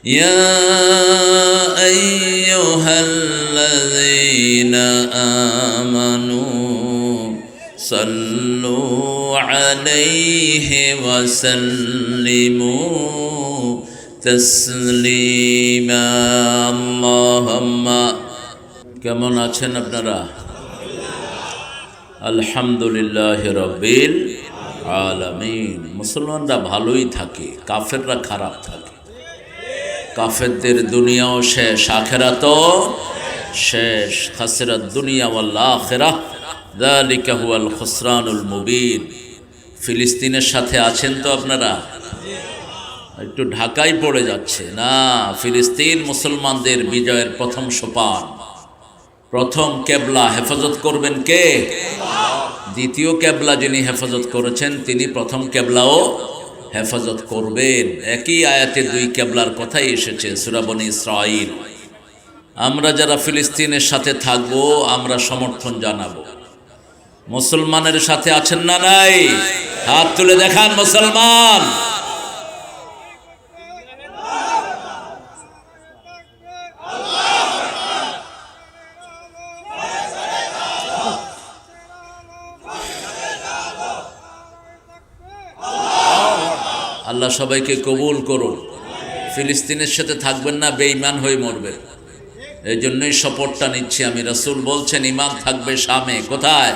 يا أيها الذين آمنوا صلوا عليه وسلموا تسليما اللهم কেমন আছেন আপনারা? আলহামদুলিল্লাহ রাব্বিল আলামিন। মুসলমানরা ভালোই থাকে, কাফেররা খারাপ থাকে। কাফেরদের দুনিয়াও শেষ, আখিরাতও শেষ। খাসিরাত দুনিয়া ওয়াল আখিরাহ, যালিকা হুয়াল খুসরানুল মুবিন। ফিলিস্তিনের সাথে আছেন তো আপনারা? একটু ঢাকায় পড়ে যাচ্ছে না। ফিলিস্তিন মুসলমানদের বিজয়ের প্রথম সোপান, প্রথম কেবলা হেফাজত করবেন কে? দ্বিতীয় কেবলা যিনি হেফাজত করেছেন তিনি প্রথম কেবলাও হেফাজত করবেন। একই আয়াতে দুই কেবলার কথাই এসেছে সূরা বনী ইসরাঈল। আমরা যারা ফিলিস্তিনের সাথে থাকব আমরা সমর্থন জানাবো। মুসলমানের সাথে আছেন না নাই? হাত তুলে দেখান মুসলমান। আল্লাহ সবাইকে কবুল করুন। ফিলিস্তিনের সাথে থাকবেন না, বেঈমান হয়ে মরবেন। এই জন্যই শপথটা নিচ্ছি আমি। রাসূল বলছেন ঈমান থাকবে শামে। কোথায়?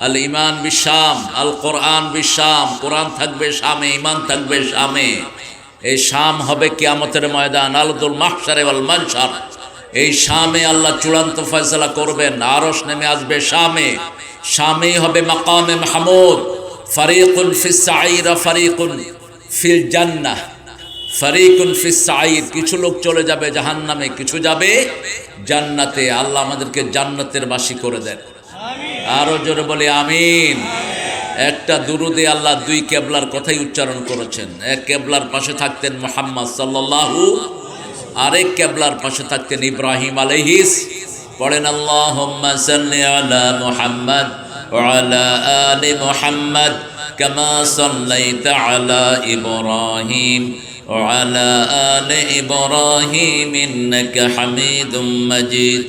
আল ঈমান বিশাম, আল কোরআন বিশাম। কোরআন থাকবে শামে, ঈমান থাকবে শামে। এই শাম হবে কিয়ামতের ময়দান, আরদুল মাহশার ওয়াল মানশার। এই শামে আল্লাহ চূড়ান্ত ফয়সালা করবেন। আরশ নেমে আসবে শামে। শামেই হবে মাকামে মাহমুদ। ফারিকুন ফিস সাঈর, ফারিকুন ফিল জান্নাহ, ফারিকুন ফিস সাঈর। কিছু লোক চলে যাবে জাহান্নামে, কিছু যাবে জান্নাতে। আল্লাহ আমাদেরকে জান্নাতের বাসী করে দেন। আরো জোরে বলি আমিন। একটা দুরুদে আল্লাহ দুই কেবলার কথাই উচ্চারণ করেছেন। এক কেবলার পাশে থাকতেন মুহাম্মদ সাল্লাল্লাহু, আরেক কেবলার পাশে থাকতেন ইব্রাহিম আলাইহিস। পড়েন আল্লাহুম্মা সাল্লি আলা মুহাম্মদ ওয়া আলা আলি মুহাম্মদ কামা সাল্লাইতা আলা ইব্রাহিম ওয়া আলা আলি ইব্রাহিম ইন্নাকা হামিদুম মাজিদ।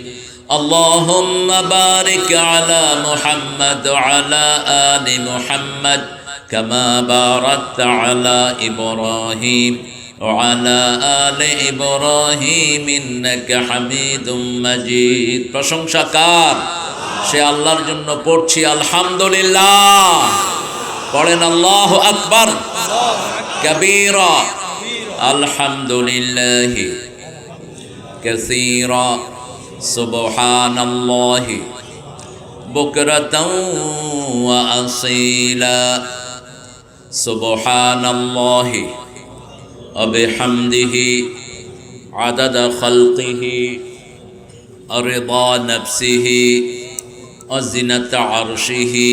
আল্লাহুম্মা বারিক আলা মুহাম্মদ ওয়া আলা আলি মুহাম্মদ কামা বারাকতা আলা ইব্রাহিম ওয়া আলা আলি ইব্রাহিম ইন্নাকা হামিদুম মাজিদ। প্রশংসা কার? সে আল্লাহর জন্য পড়ছি আলহামদুলিল্লাহ। পড়েন আল্লাহু আকবার কাবীরা, আলহামদুলিল্লাহি কাসীরা, সুবহানাল্লাহি বুকরাতাও ওয়া আসীলা, সুবহানাল্লাহি ওয়া বিহামদিহি আদাদা খালকিহি ওয়া রিদা নাফসিহি ওয়া জিনাতা আরশিহি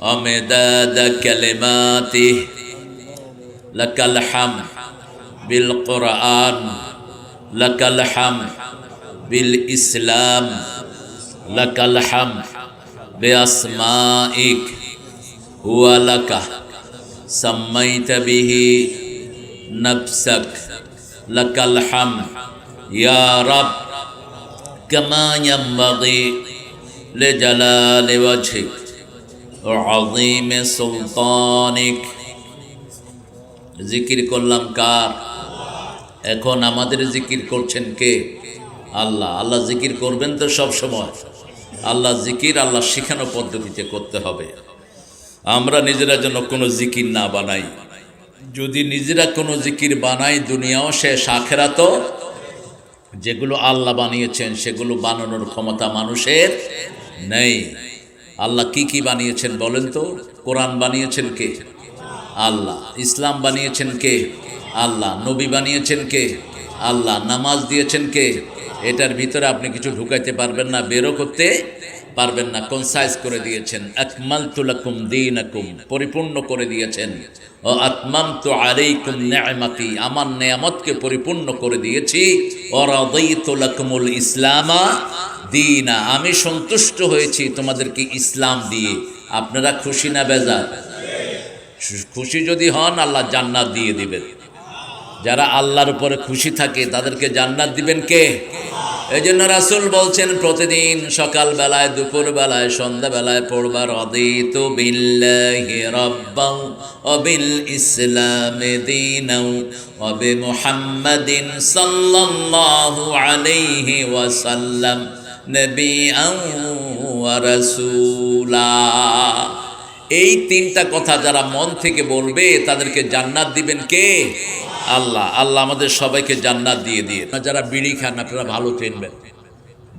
ওয়া মিদাদা কালিমাতিহি। লাকাল হামদ বিল কুরআন, লাকাল হামদ বিল ইসলাম, লাকাল হামদ বিআসমাইক ওয়া লাকা সাম্মাইতা বিহি নাফসাক, লাকাল হামদ ইয়া রাব কামা ইয়ানবাগি লিজালালি ওয়াজহিক ওয়া আযীমি সুলতানিক। জিকির করলাম কার? এখন আমাদের জিকির করছেন কে? আল্লাহ। আল্লাহ জিকির করবেন তো সব সময়। আল্লাহ জিকির আল্লাহ শিখানো পদ্ধতিতে করতে হবে। আমরা নিজেরা যেন কোনো জিকির না বানাই। যদি নিজেরা কোনো জিকির বানাই দুনিয়াও শেষ, আখিরাতও। যেগুলো আল্লাহ বানিয়েছেন সেগুলো বানানোর ক্ষমতা মানুষের নেই। আল্লাহ কি কি বানিয়েছেন বলেন তো? কোরআন বানিয়েছেন কে? আল্লাহ। ইসলাম বানিয়েছেন কে? আল্লাহ। নবী বানিয়েছেন কে? আল্লাহ। নামাজ দিয়েছেন কে? এটার ভিতরে আপনি কিছু ঢুকাইতে পারবেন না, বেরো করতে পারবেন না। কনসাইজ করে দিয়েছেন। আকমালতু লাকুম দীনাকুম, পরিপূর্ণ করে দিয়েছেন। ও আতমামতু আলাইকুম নি'মাতি, আমার নেয়ামতকে পরিপূর্ণ করে দিয়েছি। ও রাদাইতু লাকুমুল ইসলামা দীনা, আমি সন্তুষ্ট হয়েছি তোমাদেরকে ইসলাম দিয়ে। আপনারা খুশি না বেজার? খুশি যদি হন আল্লাহ জান্নাত দিয়ে দিবেন। যারা আল্লাহর উপরে খুশি থাকে তাদেরকে জান্নাত দিবেন কে? এই জন্য রাসূল বলছেন প্রতিদিন সকাল বেলায়, দুপুর বেলায়, সন্ধ্যা বেলায় পড়বা রাদিতু বিল্লাহি রাব্বান ওয়া বিল ইসলামি দীনান ওয়া বি মুহাম্মাদিন সাল্লাল্লাহু আলাইহি ওয়াসাল্লাম নবিয়্যান ওয়া রাসূলা। এই তিনটা কথা যারা মন থেকে বলবে তাদেরকে জান্নাত দিবেন কে? আল্লাহ। আল্লাহ আমাদের সবাইকে জান্নাত দিয়ে দিয়ে। যারা বিড়ি খান আপনারা ভালো চিনবেন,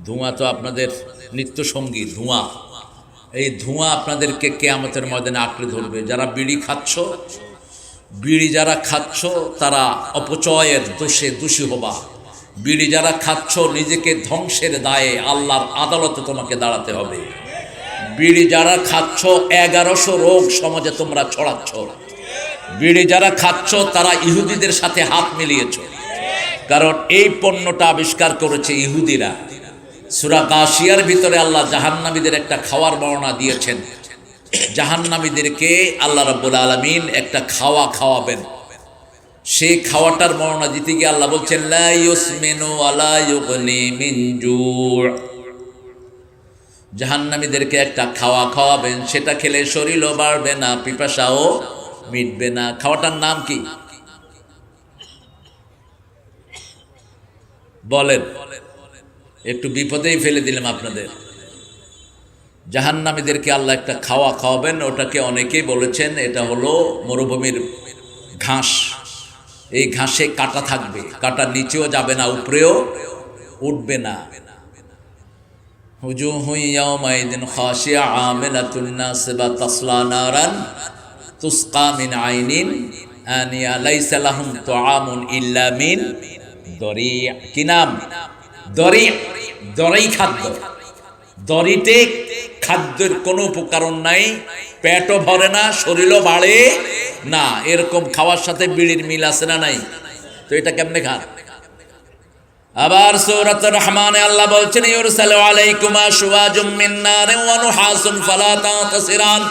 ধোঁয়া তো আপনাদের নিত্য সঙ্গী। ধোঁয়া, এই ধোঁয়া আপনাদেরকে কিয়ামতের ময়দানে আঁকড়ে ধরবে। যারা বিড়ি খাচ্ছ, বিড়ি যারা খাচ্ছ তারা অপচয়ের দোষে দোষী হবা। বিড়ি যারা খাচ্ছ নিজেকে ধ্বংসের দায়ে আল্লাহর আদালতে তোমাকে দাঁড়াতে হবে। বিড়ি যারা খাচ্ছ 1100 রোগ সমাজে তোমরা ছড়াচ্ছ। বিড়ি যারা খাচ্ছ তারা ইহুদিদের সাথে হাত মিলিয়েছ, কারণ এই পণ্যটা আবিষ্কার করেছে ইহুদিরা। সূরা গাশিয়ার ভিতরে আল্লাহ জাহান্নামীদের একটা খাওয়ার বর্ণনা দিয়েছেন। জাহান্নামীদেরকে আল্লাহ রাব্বুল আলামিন একটা খাওয়া খাওয়াবেন। সেই খাওয়াটার বর্ণনা দিতে গিয়ে আল্লাহ বলছেন লা ইউসমিনু ওয়ালা ইউগনি মিন জু'। জাহান্নামীদেরকে একটা খাওয়া খাওয়াবেন, সেটা খেলে শরীরও বাড়বে না, পিপাসাও মিটবে না। খাওয়াটার নাম কি বলেন? একটু বিপদেই ফেলে দিলাম আপনাদের। জাহান্নামীদেরকে আল্লাহ একটা খাওয়া খাওয়াবেন, ওটাকে অনেকেই বলেছেন এটা হলো মরুভূমির ঘাস। এই ঘাসে কাঁটা থাকবে, কাঁটা নিচেও যাবে না, উপরেও উঠবে না। হুজুহু ইয়াওমাইদিন খাশিয়া আমিলাতুন নাসিবা তাসলা নারান তুসকা মিন আইনিন আনিয়া লাইসা লাহুম তুআমুন ইল্লা মিন দরি'। কি নাম? দরি'। দরি খাদ্য। দরিতে খাদ্যের কোনো উপকরণ নাই, পেটও ভরে না, শরীরও বাড়ে না। এরকম খাওয়ার সাথে বিড়ির মিল আছে না নাই? তো এটা কেমনে খান? আবার সূরাতুর রহমানে আল্লাহ বলছেন ইউরসালু আলাইকুমা শুওয়াজুম মিন নারিন ওয়া নুহাসুন ফালা তাতাসিরান।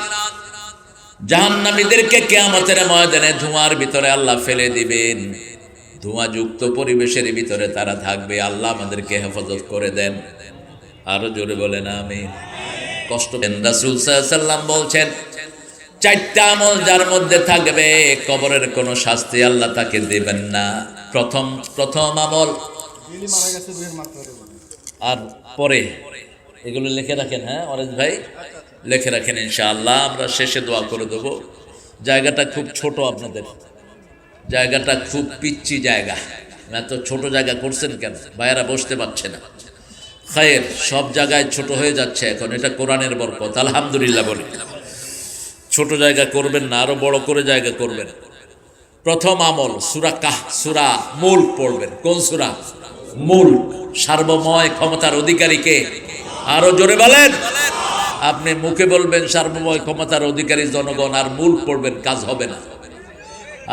জাহান্নামীদেরকে কিয়ামতের ময়দানে ধোঁয়ার ভিতরে আল্লাহ ফেলে দিবেন। ধোঁয়াযুক্ত পরিবেশের ভিতরে তারা থাকবে। আল্লাহ আমাদেরকে হেফাজত করে দেন। আরো জোরে বলেন আমিন। কষ্ট দেন। রাসূল সাল্লাল্লাহু আলাইহি ওয়াসাল্লাম বলছেন চারটা আমল যার মধ্যে থাকবে কবরের কোনো শাস্তি আল্লাহ তাকে দেবেন না। প্রথম আমল, আর পরে এগুলো লিখে রাখেন। হ্যাঁ অরেঞ্জ ভাই, লিখে রাখেন ইনশাআল্লাহ। আমরা শেষে দোয়া করে দেবো। জায়গাটা খুব ছোট, আপনাদের জায়গাটা খুব পিচ্চি জায়গা। এত ছোট জায়গা করছেন কেন? ভাইয়েরা বসতে পারছে না। খায়ের, সব জায়গায় ছোট হয়ে যাচ্ছে এখন। এটা কোরআনের বরকত, আলহামদুলিল্লাহ বলি। ছোট জায়গা করবেন না, আরো বড় করে জায়গা করবেন। প্রথম আমল সূরা মুলক পড়বেন। কোন সূরা? মুলক। সার্বময় ক্ষমতার অধিকারীকে। আরো জোরে বলেন। আপনি মুখে বলবেন সার্বময় ক্ষমতার অধিকারী জনগণ, আর মুলক পড়বেন, কাজ হবে না।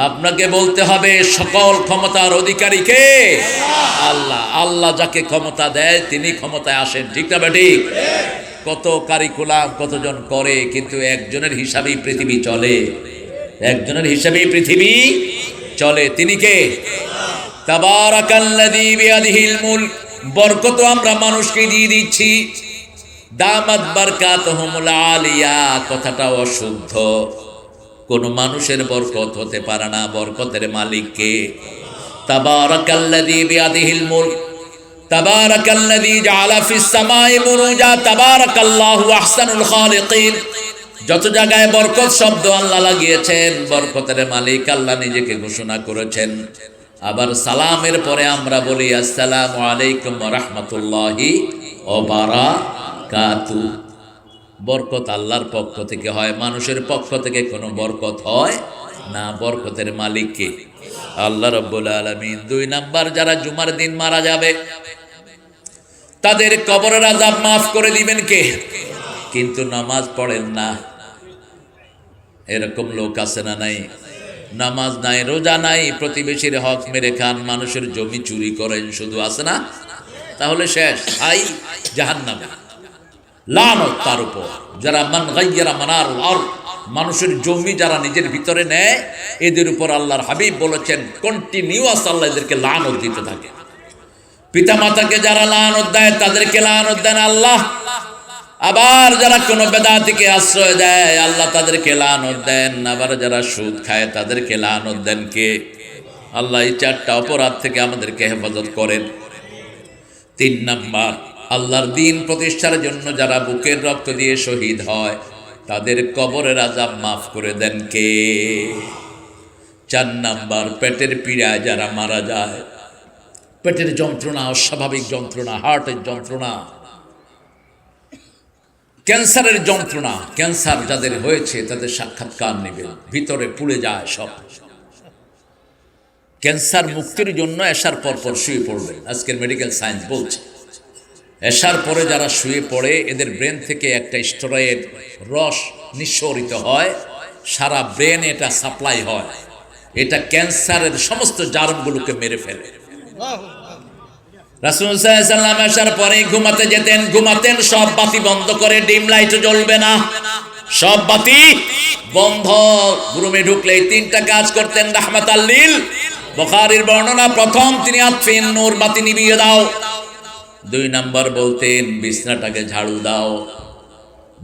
আপনাকে বলতে হবে সকল ক্ষমতার অধিকারী কে? আল্লাহ। আল্লাহ যাকে ক্ষমতা দেয় তিনি ক্ষমতায় আসেন, ঠিক না বেঠিক? কত কারিকুলাম কতজন করে, কিন্তু একজনের হিসাবেই পৃথিবী চলে। একজনের হিসাবেই পৃথিবী চলে। তিনি কে? তাবারাকাল্লাযী বিয়াদিহিল মুলক। বরকত আমরা মানুষকে দিয়ে দিচ্ছি। দামাত বারকাতুহুমুল আলিয়া, কথাটা অশুদ্ধ। কোন মানুষের বরকত হতে পারে না, বরকতের মালিক কে? তাবারাকাল্লাযী বিয়াদিহিল মুলক, তাবারাকাল্লাযী জাআলা ফিস সামাই বুরুজা, তাবারাকাল্লাহু আহসানুল খালিকিন। যত জায়গায় বরকত শব্দ আল্লাহ লাগিয়েছেন, বরকতের মালিক আল্লাহ নিজেকে ঘোষণা করেছেন। আবার সালামের পরে আমরা বলি আসসালামু আলাইকুম ওয়া রাহমাতুল্লাহি ওয়া বারাকাতু। বরকত আল্লাহর পক্ষ থেকে হয়, মানুষের পক্ষ থেকে কোনো বরকত হয় না। বরকতের মালিক কে? আল্লাহ রাব্বুল আলামিন। 2 নাম্বার, যারা জুমার দিন মারা যাবে তাদের কবরের আযাব মাফ করে দিবেন কে? কিন্তু নামাজ পড়েন না, এরকম লোক আছে না নাই? নামাজ নাই, রোজা নাই, প্রতিবেশীর হক মেরে খান, মানুষের জমি চুরি করেন, শুধু আছে না? তাহলে শেষ, আই জাহান্নামে। লানত তার উপর। যারা মান গায়্যারা মানারুল আরদ, মানুষের জমি যারা নিজের ভিতরে নেয় এদের উপর আল্লাহর হাবিব বলেছেন কন্টিনিউয়াস আল্লাহ এদেরকে লানত দিতে থাকে। পিতামাতাকে যারা লানত দেয় তাদেরকে লানত দেন আল্লাহ। আবার যারা কোনো বেদাতিকে আশ্রয় দেয় আল্লাহ তাদেরকে লানত দেন। আবার যারা সুদ খায় তাদেরকে লানত দেন কে? আল্লাহ। এই চারটা অপরাধ থেকে আমাদেরকে হেফাজত করেন। 3 নাম্বার, আল্লাহর দ্বীন প্রতিষ্ঠার জন্য যারা বুকের রক্ত দিয়ে শহীদ হয় তাদের কবরের আযাব মাফ করে দেন কে? 4 নাম্বার, পেটের পীড়ায় যারা মারা যায়, পেটের যন্ত্রণা, অস্বাভাবিক যন্ত্রণা, হার্টের যন্ত্রণা, ক্যান্সারের যন্ত্রণা, ক্যান্সার যাদের হয়েছে তাদের সাক্ষাৎকার নেবেন, ভিতরে পুড়ে যায় সব। ক্যান্সার মুক্তির জন্য এশার পর শুয়ে পড়বেন। আজকের মেডিকেল সায়েন্স বলছে এশার পরে যারা শুয়ে পড়ে এদের ব্রেন থেকে একটা স্টেরয়েড রস নিঃসরিত হয়, সারা ব্রেন এটা সাপ্লাই হয়, এটা ক্যান্সারের সমস্ত জার্মগুলোকে মেরে ফেলে। রাসূল সাল্লাল্লাহু আলাইহি ওয়াসাল্লাম এশার পরে ঘুমাতে যেতেন, ঘুমাতেন সব বাতি বন্ধ করে, ডিম লাইট জ্বলবে না, সব বাতি বন্ধ। রুমে ঢুকলেই 3টা কাজ করতেন রাহমাতাল লিল। বুখারীর বর্ণনা, প্রথম তিনি আতফিন নূর, বাতি নিভিয়ে দাও। 2 নাম্বার বলতেন বিছনাটাকে ঝাড়ু দাও,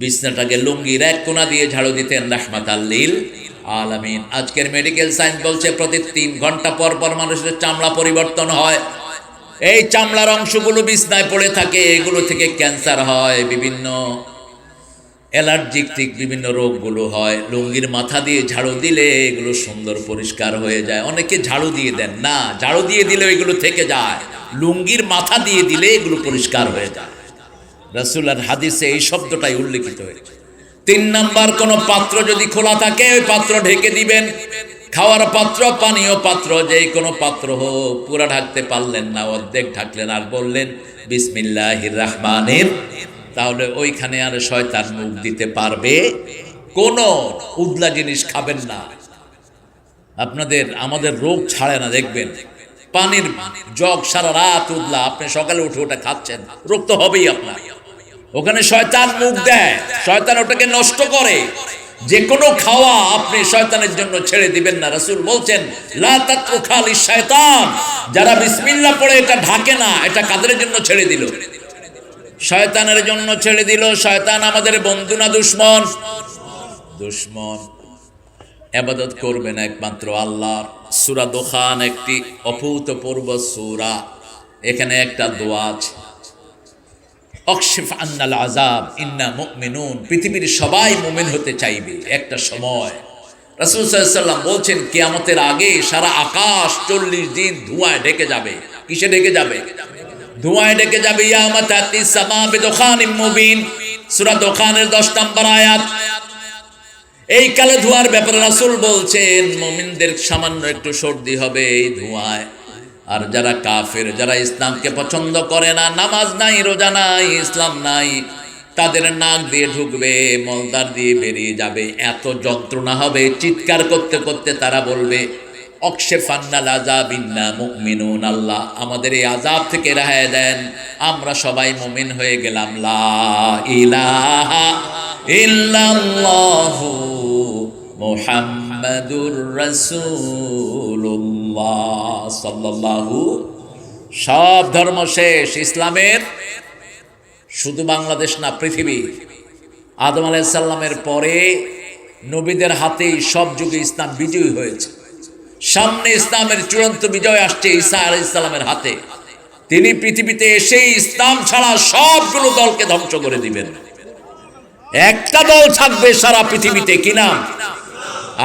বিছনাটাকে লুঙ্গির এক কোণা দিয়ে ঝাড়ু দিতেন রাহমাতাল লিল আলামিন। আজকের মেডিকেল সায়েন্স বলছে প্রতি 3 ঘন্টা পর পর মানুষের চামড়া পরিবর্তন হয়। এই চামড়ার অংশগুলো বিছনায় পড়ে থাকে, এগুলো থেকে ক্যান্সার হয়, বিভিন্ন অ্যালার্জিক বিভিন্ন রোগগুলো হয়। লুঙ্গির মাথা দিয়ে ঝাড়ু দিলে এগুলো সুন্দর পরিষ্কার হয়ে যায়। অনেকে ঝাড়ু দিয়ে দেন না, ঝাড়ু দিয়ে দিলে এগুলো থেকে যায়, লুঙ্গির মাথা দিয়ে দিলে এগুলো পরিষ্কার হয়ে যায়। রাসূলের হাদিসে এই শব্দটাই উল্লেখিত হয়েছে। 3 নাম্বার, কোনো পাত্র যদি খোলা থাকে ওই পাত্র ঢেকে দিবেন। খাওয়ার পাত্র, পানীয় পাত্র, যেই কোনো পাত্র হোক, পুরা ঢাকতে পারলেন না, অর্ধেক ঢাকলেন আর বললেন বিসমিল্লাহির রহমানির, তাহলে ওইখানে আর শয়তান মুখ দিতে পারবে। কোনো উদলা জিনিস খাবেন না। আমাদের রোগ ছাড়ে না, দেখবেন পানির জগ সারা রাত উদলা, আপনি সকালে উঠে ওটা খাচ্ছেন, রোগ তো হবেই আপনার। ওখানে শয়তান মুখ দেয়, শয়তান ওটাকে নষ্ট করে। যে কোনো খাওয়া আপনি শয়তানের জন্য ছেড়ে দিবেন না। রাসূল বলছেন লা তাতরুকা লিশ-শায়তান, যারা বিসমিল্লাহ পড়ে এটা ঢাকে না, এটা কাদের জন্য ছেড়ে দিল? শয়তানের জন্য ছেড়ে দিল। শয়তান আমাদের বন্ধু না দুশমন? দুশমন। ইবাদত করবেন একমাত্র আল্লাহর। সূরা দুখান একটি অভূতপূর্ব সূরা, এখানে একটা দোয়া আছে, অকশিফ আন্নাল আযাব ইন্না মুমিনুন। পৃথিবীর সবাই মুমিন হতে চাইবে একটা সময়। রাসূল সাল্লাল্লাহু আলাইহি ওয়াসাল্লাম বলছেন কিয়ামতের আগে সারা আকাশ 40 দিন ধোঁয়ায় ঢেকে যাবে। কিসে ঢেকে যাবে? ধোঁয়ায় ঢেকে যাবে। ইয়ামা তাতিস সামা বিদুখানিম মুবিন, সূরা দুখানের 10 নম্বর আয়াত। এই কালে ধোঁয়ার ব্যাপারে রাসূল বলছেন মুমিনদের সামান্য একটু সর্দি হবে এই ধোঁয়ায়। আর যারা কাফের, যারা ইসলামকে পছন্দ করে না, নামাজ নাই, রোজা নাই, ইসলাম নাই, তাদের নাক দিয়ে ঢুকবে, মলদার দিয়ে বেরিয়ে যাবে, এত যন্ত্রণা হবে, চিৎকার করতে করতে তারা বলবে অকশিফ আন্নাল আযাব ইন্না মুমিনুন। আল্লাহ আমাদের এই আযাব থেকে রেহাই দেন, আমরা সবাই মুমিন হয়ে গেলাম। লা ইলাহা ইল্লাল্লাহু মুহাম্মাদুর রাসূলুল্লাহ সাল্লাল্লাহু। সব ধর্ম শেষ, ইসলামের শুধু বাংলাদেশ না, পৃথিবী। আদম আলাইহিস সালামের পরে নবীদের হাতেই সব যুগে ইসলাম বিজয়ী হয়েছে। সামনে ইসলামের চূড়ান্ত বিজয় আসছে ঈসা আলাইহিস সালামের হাতে। তিনি পৃথিবীতে এসেই ইসলাম ছাড়া সবগুলো দলকে ধ্বংস করে দিবেন। একটা দল থাকবে সারা পৃথিবীতে, কি নাম?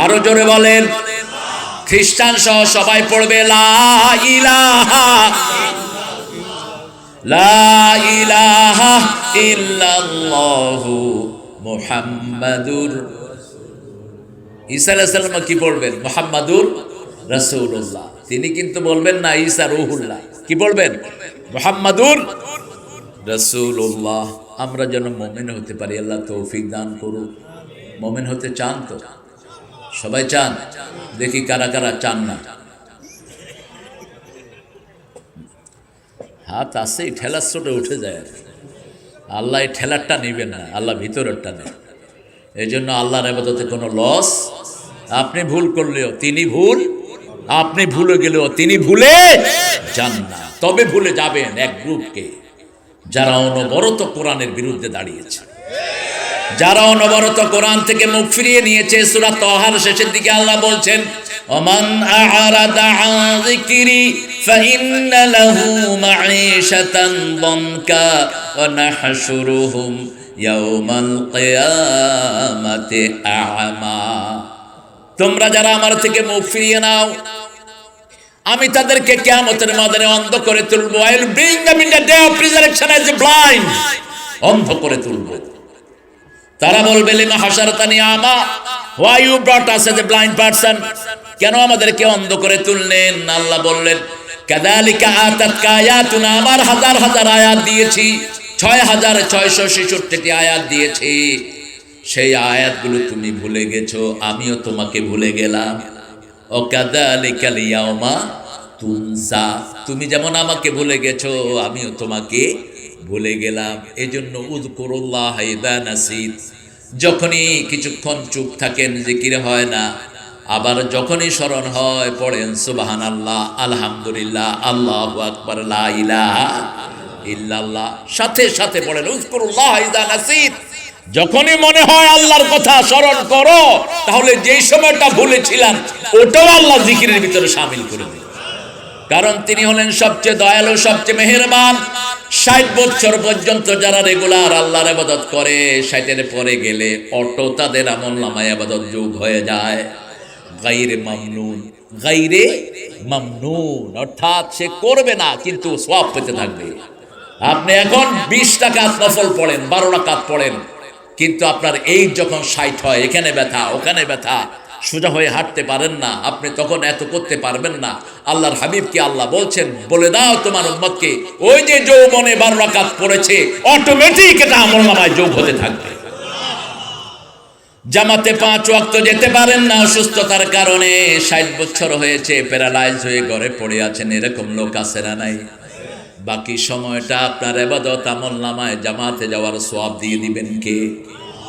আরো জোরে বলেন। খ্রিস্টান সহ সবাই পড়বে লা ইলাহা ইল্লাল্লাহু মুহাম্মাদুর। ঈসা আলাইহিস সালাম কি পড়বেন? মুহাম্মাদুর রাসূলুল্লাহ। তিনি কিন্তু বলবেন না ঈসা রূহুল্লাহ, কি বলবেন? মুহাম্মাদুর রাসূলুল্লাহ। আমরা যেন মুমিন হতে পারি, আল্লাহ তৌফিক দান করুন। মুমিন হতে চান তো? সবাই চান? দেখি কারা কারা চান না। হাত আসেই ঠেলার চোটে উঠে যায়। আল্লাহ এই ঠেলারটা নেবেন না, আল্লাহ ভিতরেরটা নেন। এই জন্য আল্লাহর ইবাদতে কোনো লস, আপনি ভুল করলেও তিনি ভুল, আপনি ভুলে গেলেও তিনি ভুলে যান না। তবে ভুলে যাবেন এক গ্রুপকে, যারা অনবরত কোরআনের বিরুদ্ধে দাঁড়িয়েছে, যারা অনবরত কোরআন থেকে মুখ ফিরিয়ে নিয়েছে। সূরা তাহার শেষের দিকে আল্লাহ বলছেন, ওমান আ'রাদা আন যিকরি ফাইন্না লাহু মাঈশাতান দানকা ওয়া নাহশুরুহুম ইয়াওমাল কিয়ামাতি আ'মা। তোমরা যারা আমার থেকে মুখ ফিরিয়ে নাও, আমি তাদেরকে কিয়ামতের ময়দানে অন্ধ করে তুলবো। I will bring them in the day of resurrection as a blind, অন্ধ করে তুলবো। তারা বলবে, লিমা হাশারতানি আমা, why you brought us as a blind person, কেন আমাদেরকে অন্ধ করে তুললেন? আল্লাহ বললেন, কাযালিকা আতাতকা আয়াতুনা, আমার হাজার হাজার আয়াত দিয়েছি, 6666টি আয়াত দিয়েছি, সেই আয়াতগুলো তুমি ভুলে গেছো, আমিও তোমাকে ভুলে গেলাম। ও কাযালিকাল ইয়াউমা তুনসা, তুমি যেমন আমাকে ভুলে গেছো, আমিও তোমাকে ভুলে গেলাম। এজন্য উযকুরুল্লাহ ইযা নাসিত, যখনই কিছুক্ষণ চুপ থাকেন, জিকির হয় না, আবার যখনই স্মরণ হয় পড়েন সুবহানাল্লাহ, আলহামদুলিল্লাহ, আল্লাহু আকবার, লা ইলাহা ইল্লাল্লাহ, সাথে সাথে পড়েন উযকুরুল্লাহ ইযা নাসিত। যখনই মনে হয় আল্লাহর কথা স্মরণ করো, তাহলে যেই সময়টা ভুলেছিলাম ওটাও আল্লাহ জিকিরের ভিতরে শামিল করে দিন, কারণ তিনি হলেন সবচেয়ে দয়ালু, সবচেয়ে মেহেরবান। 60 বছর পর্যন্ত যারা রেগুলার আল্লাহর ইবাদত করে, 60-এর পরে গেলে অটো তাদের আমলনামায় ইবাদত যোগ হয়ে যায় গায়রে মামনুন, গায়রে মামনুন, অর্থাৎ সে করবে না কিন্তু সওয়াব পেতে থাকবে। আপনি এখন 20 রাকাত নফল পড়েন, 12 রাকাত পড়েন, কিন্তু আপনার এই যখন 60 হয়, এখানে ব্যথা ওখানে ব্যথা, সোজা হয়ে হাঁটতে পারেন না, আপনি তখন এত করতে পারবেন না। আল্লাহর হাবিবকে আল্লাহ বলছেন, বলে দাও তোমার উম্মতকে, ওই যে যৌবনে 12 রাকাত পড়েছে, অটোমেটিক এটা আমলনামায় যোগ হতে থাকবে। জামাতে 5 ওয়াক্ত যেতে পারেন না অসুস্থতার কারণে, 60 বছর হয়েছে, প্যারালাইজ হয়ে ঘরে পড়ে আছেন, এরকম লোক আছে না নাই? বাকি সময়টা আপনার ইবাদত আমলনামায় জামাতে যাওয়ার সওয়াব দিয়ে দিবেন কে?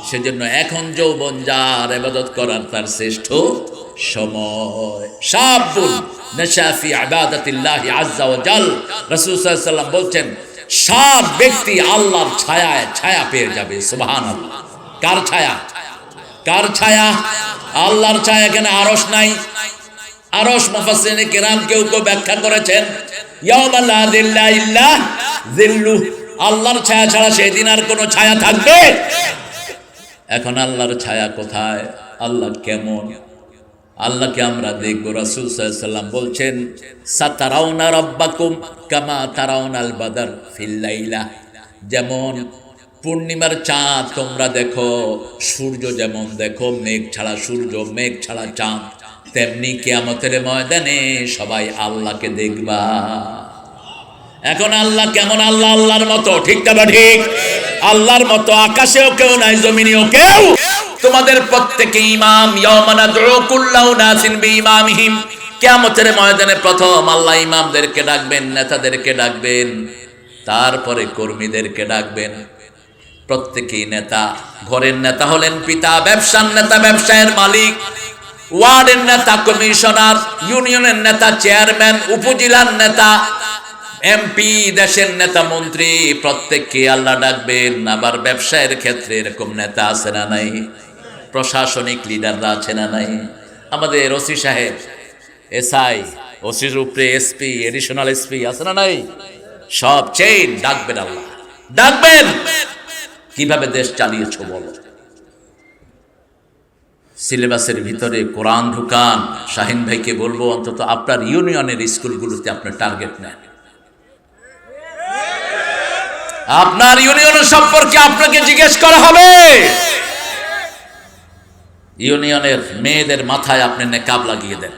সেজন্য এখন যৌবন যার, ইবাদত করার তার শ্রেষ্ঠ সময়। শাবুন নাশা ফি ইবাদাতিল্লাহি আযজা ওয়া জাল, রাসূল সাল্লাল্লাহু আলাইহি ওয়াসাল্লাম বলছেন, সব ব্যক্তি আল্লাহর ছায়ায় ছায়া পেয়ে যাবে। সুবহানাল্লাহ। কার ছায়া? কার ছায়া? আল্লাহর ছায়া। এখানে আরশ নাই। আরশ মুফাসসিরিনে কিরাম কেউ কেউ ব্যাখ্যা করেছেন, ইয়াউমা লা যিল্লা ইল্লা যিল্লু, আল্লাহর ছায়া ছাড়া সেদিন আর কোনো ছায়া থাকবে? এখন আল্লাহর ছায়া কোথায়? আল্লাহ কেমন? আল্লাহকে আমরা দেখব। রাসূল সাল্লাল্লাহু আলাইহি ওয়াসাল্লাম বলছেন, সাতারাউনা রাব্বাকুম কামা তারাউনাল বাদর ফিল লাইলা, যেমন পূর্ণিমার চাঁদ তোমরা দেখো, সূর্য যেমন দেখো, মেঘ ছাড়া সূর্য, মেঘ ছাড়া চাঁদ, তেমনি কিয়ামতের ময়দানে সবাই আল্লাহকে দেখবা। এখন আল্লাহ কেমন? আল্লাহ আল্লাহর মতো, ঠিক না ঠিক? আল্লাহর মতো আকাশেও কেউ নাই, জমিনেও কেউ। তোমাদের প্রত্যেকে ইমাম, ইয়াউমা নাদউ কুল্লা উনাসিন বিইমামিহিম, কিয়ামতের ময়দানে প্রথম আল্লাহ ইমামদেরকে ডাকবেন, নেতাদেরকে ডাকবেন, তারপরে কর্মীদেরকে ডাকবেন। প্রত্যেকেই নেতা। ঘরের নেতা হলেন পিতা, ব্যবসার নেতা ব্যবসায়ের মালিক, ওয়ার্ডের নেতা কমিশনার, ইউনিয়নের নেতা চেয়ারম্যান, উপজেলার নেতা এমপি, দেশের নেতা মন্ত্রী, প্রত্যেককে আল্লাহ ডাকবেন। আবার ব্যবসায়ের ক্ষেত্রে এরকম নেতা আছে না নাই? প্রশাসনিক লিডাররা আছে না নাই? আমাদের ওসি সাহেব, এসআই, ওসির উপরে এসপি, এডিশনাল এসপি আছে না নাই? সব চেইন ডাকবেন, আল্লাহ ডাকবেন। কিভাবে দেশ চালিয়েছো বলো? সিলেবাসের ভিতরে কোরআন ঢুকান। শাহিন ভাইকে বলবো, অন্তত আপনার ইউনিয়নের স্কুলগুলোতে আপনার টার্গেট নেন। আপনার ইউনিয়নের সম্পর্কে আপনাকে জিজ্ঞেস করা হবে। ইউনিয়নের মেয়েদের মাথায় আপনি নেকাব লাগিয়ে দেন।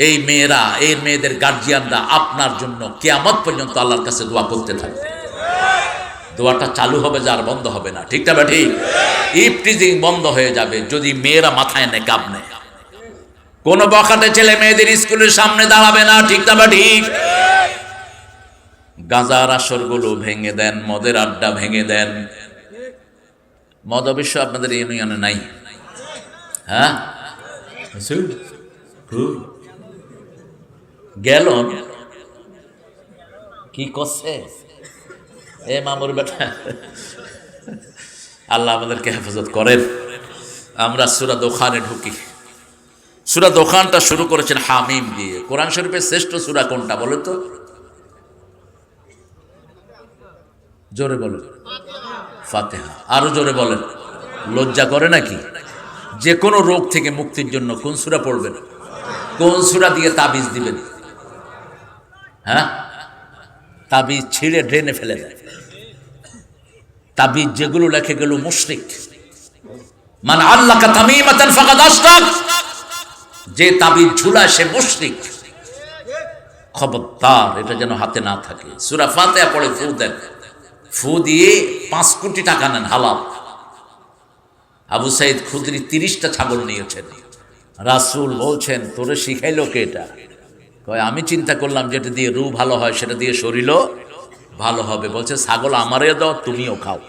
এই মেয়েরা, এই মেয়েদের গার্জিয়ানরা আপনার জন্য কিয়ামত পর্যন্ত আল্লাহর কাছে দোয়া করতে থাকবে। দোয়াটা চালু হবে, যার বন্ধ হবে না, ঠিক না ঠিক? ইফটিজিং বন্ধ হয়ে যাবে যদি মেয়েরা মাথায় নেকাব নেয়। কোন বখাটে ছেলে মেয়েদের স্কুলের সামনে দাঁড়াবে না, ঠিক না ঠিক? গাঁজার আসরগুলো ভেঙে দেন, মদের আড্ডা ভেঙে দেন, মদ অবশ্য আপনাদের ইউনিয়নে নাই। হ্যাঁ গেল কি করছে এ মামুর বেটা। আল্লাহ আমাদেরকে হেফাজত করেন। আমরা সূরা দোখানে ঢুকি। সূরা দোখানটা শুরু করেছেন হামিম দিয়ে। কোরআন শরীফের শ্রেষ্ঠ সূরা কোনটা বলেন তো? জোরে বলেন। ফাতিহা। আরো জোরে বলেন। লজ্জা করে নাকি? যে কোনো রোগ থেকে মুক্তির জন্য কোন সূরা পড়বেন? কোন সূরা দিয়ে তাবিজ দিবেন? হ্যাঁ, তাবিজ ছিঁড়ে ড্রেনে ফেলে দেয়। তাবিজ যেগুলো লেখে গেল মুশরিক। মান আল্লাকা তামিমাতান ফাকাদ আশরাক। যে তাবিজ ঝুলায় সে মুশরিক। খবরদার এটা যেন হাতে না থাকে। সূরা ফাতিহা পড়ে ফু দেন। ফু দিয়ে 5 কোটি টাকা নেন হালাল। আবু সাইদ খুদরি 30টা ছাগল নিয়েছেন। রাসূল বলছেন তোরে শিখাইলো কে এটা? কয় আমি চিন্তা করলাম যেটা দিয়ে রূহ ভালো হয় সেটা দিয়ে শরীরও ভালো হবে। বলছে ছাগল আমারেও দাও, তুমিও খাও।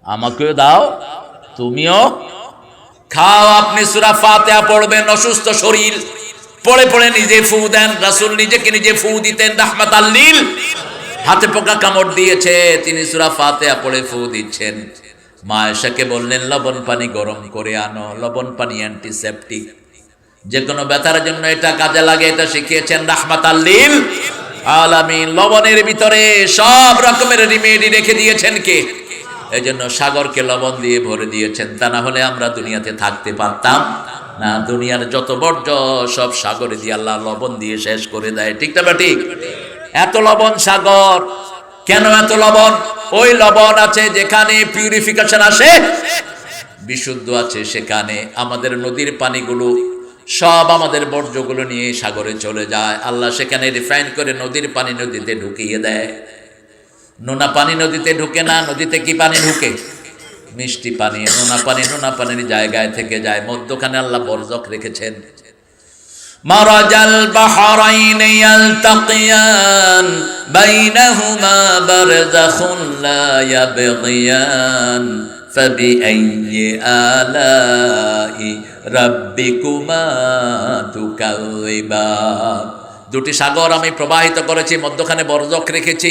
আমাকেও দাও, তুমিও খাও। আপনি সূরা ফাতিহা পড়বেন, অসুস্থ শরীর পড়ে পড়ে নিজে ফু দেন। রাসূল নিজেকে নিজে ফু দিতেন রাহমাতাল লিল। হাতে পোকা কামড় দিয়েছে, তিনি সূরা ফাতিহা পড়ে ফু দিচ্ছেন। মা আয়েশাকে বললেন লবণ পানি গরম করে আনো। লবণ পানি অ্যান্টিসেপটিক, যে কোনো ব্যথার জন্য এটা কাজে লাগে। এটা শিখিয়েছেন রাহমাতাল লিল আলামিন। লবণের ভিতরে সব রকমের রিমেডি রেখে দিয়েছেন কে? এজন্য সাগরকে লবণ দিয়ে ভরে দিয়েছেন। তা না হলে আমরা দুনিয়াতে থাকতে পারতাম না। দুনিয়ার যত বর্জ্য সব সাগরে দিয়ে আল্লাহ লবণ দিয়ে শেষ করে দেয়। ঠিক না ঠিক? এত লবণ সাগর কেন? এত লবণ? ওই লবণ আছে যেখানে পিউরিফিকেশন আসে, বিশুদ্ধ আছে সেখানে। আমাদের নদীর পানিগুলো সব আমাদের বর্জ্যগুলো নিয়ে সাগরে চলে যায়। আল্লাহ সেখানে রিফাইন করে নদীর পানি নদীতে ঢুকিয়ে দেয়। নোনা পানি নদীতে ঢুকে না। নদীতে কি পানি ঢুকে? মিষ্টি পানি। নোনা পানি নোনা পানির জায়গায় থেকে যায়। মধ্যখানে আল্লাহ বরজক রেখেছেন। মারাজাল বাহরাইনি ইয়ালতাকিয়ান বাইনাহুমা বারযাখুন লা ইয়াবগিয়ান ফাবিআইয়ি আলাই রাব্বিকুমা তুকাযিবান। দুটি সাগর আমি প্রবাহিত করেছি, মধ্যখানে বরজখ রেখেছি।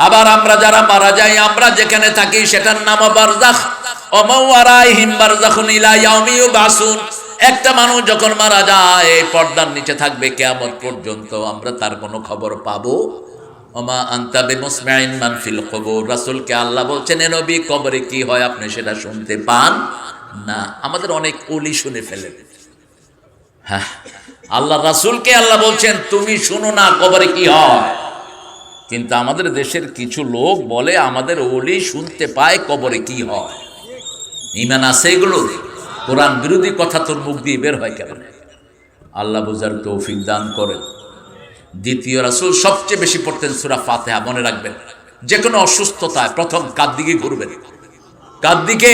আবার আমরা যারা মারা যাই, আমরা যেখানে থাকি সেটার নাম বারজাখ। ওয়া ওয়ারাইহিম বারযাখুন ইলা ইয়াউমি ইউবাসুন। একটা মানুষ যখন মারা যায় এই পর্দার নিচে থাকবে কিয়ামত পর্যন্ত। আমরা তার কোনো খবর পাবো? ওমা আনতা বিমুসমিইন মান ফিল কুবুর। রাসূলকে আল্লাহ বলছেন এ নবী কবরে কি হয় আপনি সেটা শুনতে পান না। আমাদের অনেক ওলি শুনে ফেলেন। হ্যাঁ, আল্লাহ রাসূলকে আল্লাহ বলছেন তুমি শুনো না কবরে কি হয়। কিন্তু আমাদের দেশের কিছু লোক বলে আমাদের ওলি শুনতে পায় কবরে কি হয়। ঈমান আছে এগুলো? কোরআন বিরোধী কথা তোর মুখ দিয়ে বের হয় কেন? আল্লাহ বুঝার তৌফিক দান করেন। দ্বিতীয় রাসূল সবচেয়ে বেশি পড়তেন সূরা ফাতিহা। মনে রাখবেন, যে কোনো অসুস্থতায় প্রথম কার দিকে ঘুরবেন? কার দিকে?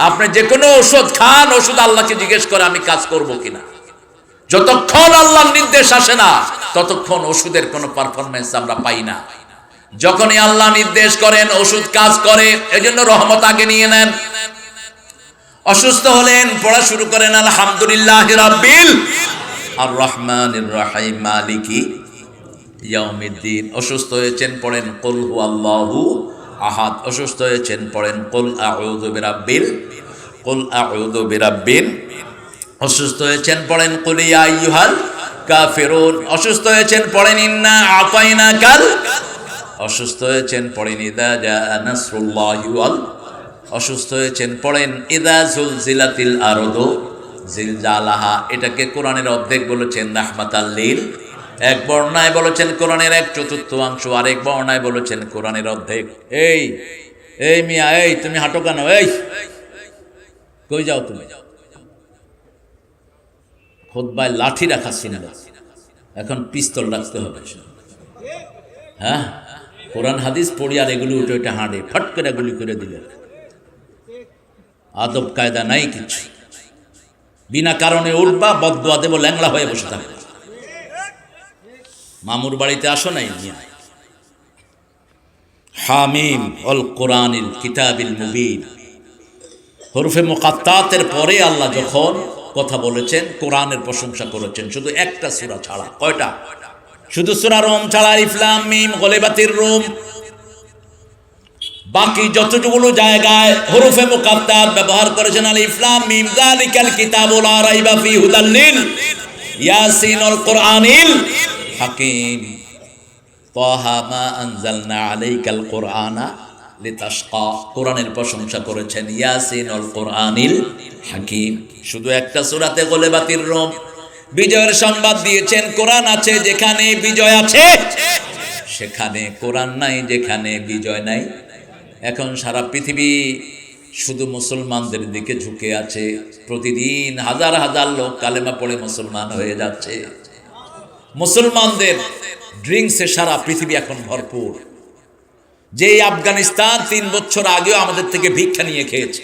আপনি যে কোনো ওষুধ খান, ওষুধ আল্লাহকে জিজ্ঞেস করে আমি কাজ করব কিনা। যতক্ষণ আল্লাহর নির্দেশ আসে না ততক্ষণ ওষুধের কোনো পারফরমেন্স আমরা পাই না। যখনই আল্লাহ নির্দেশ করেন ওষুধ কাজ করে। এজন্য রহমত আগে নিয়ে নেন। অসুস্থ হলেন, পড়া শুরু করেন আলহামদুলিল্লাহি রাব্বিল আর রহমানির রহিম মালিকি ইয়াউমিদ্দিন। অসুস্থ হয়েছেন পড়েন কুল হুয়াল্লাহু আহাদ। অসুস্থ হয়েছেন পড়েন কুল আউযু বিরাব্বিল। অসুস্থ হয়েছেন পড়েন কুল ইয়া আইয়ুহাল কাফিরুন। অসুস্থ হয়েছেন পড়েন ইন্না আতাইনাকাল। অসুস্থ হয়েছেন পড়েন ইযা জাআ নাসরুল্লাহি ওয়াল। অসুস্থ হয়েছেন পড়েন ইযা জুলজিলাতিল আরদু জিলজালাহা। এটাকে কোরআনের অর্ধেক বলেছেন রাহমাতাল লিল। এক বর্ণায় বলেছেন কোরআনের 1/4 আরেক বর্ণায় বলেছেন কোরআনের অর্ধেক। এই এই মিয়া, এই তুমি হাঁটো কেন? এই কই যাও তুমি? খুতবায় লাঠি রাখা ছিল, এখন পিস্তল রাখতে হবে। হ্যাঁ, কোরআন হাদিস পড়ি আর এগুলি উঠে উঠে হাঁটে, ফট করে গুলি করে দিলেন। আদব কায়দা নাই কিছু। বিনা কারণে উঠবা, বদদোয়া দেব, ল্যাংলা হয়ে বসে থাকবে। মামুর বাড়িতে আসো নাই? হামিম অল কোরআনিল কিতাবিল মুবিন। হরফে মুকাত্তাতের পরে আল্লাহ যখন কথা বলেছেন, কোরআনের প্রশংসা করেছেন, শুধু একটা সূরা ছাড়া। কয়টা? শুধু সূরা রুম ছাড়া, আলিফ লাম মিম গলিবাতির রুম। বাকি যতগুলো জায়গায় হরফে মুকাত্তাত ব্যবহার করেছেন, আলিফ লাম মিম যালিকাল কিতাবু লা রাইবা ফিহি হুদাল লিল ইয়াসিন অল কোরআনিল হাকিম তাহা মা আনজালনা আলাইকাল কোরআনা লিতাশকা। কোরআনের প্রশংসা করেছেন, ইয়াসিন অল কোরআনিল হাকিম। শুধু একটা সূরাতে গলিবাতির রুম। বিজয়ের সংবাদ দিয়েছেন, কোরআন আছে যেখানে বিজয় আছে সেখানে কোরআন নাই, যেখানে বিজয় নাই। এখন সারা পৃথিবী শুধু মুসলমানদের দিকে ঝুঁকে আছে। প্রতিদিন হাজার হাজার লোক কালেমা পড়ে মুসলমান হয়ে যাচ্ছে। মুসলমানদের ড্রিঙ্কসে সারা পৃথিবী এখন ভরপুর। যে আফগানিস্তান 3 বছর আগেও আমাদের থেকে ভিক্ষা নিয়ে খেয়েছে।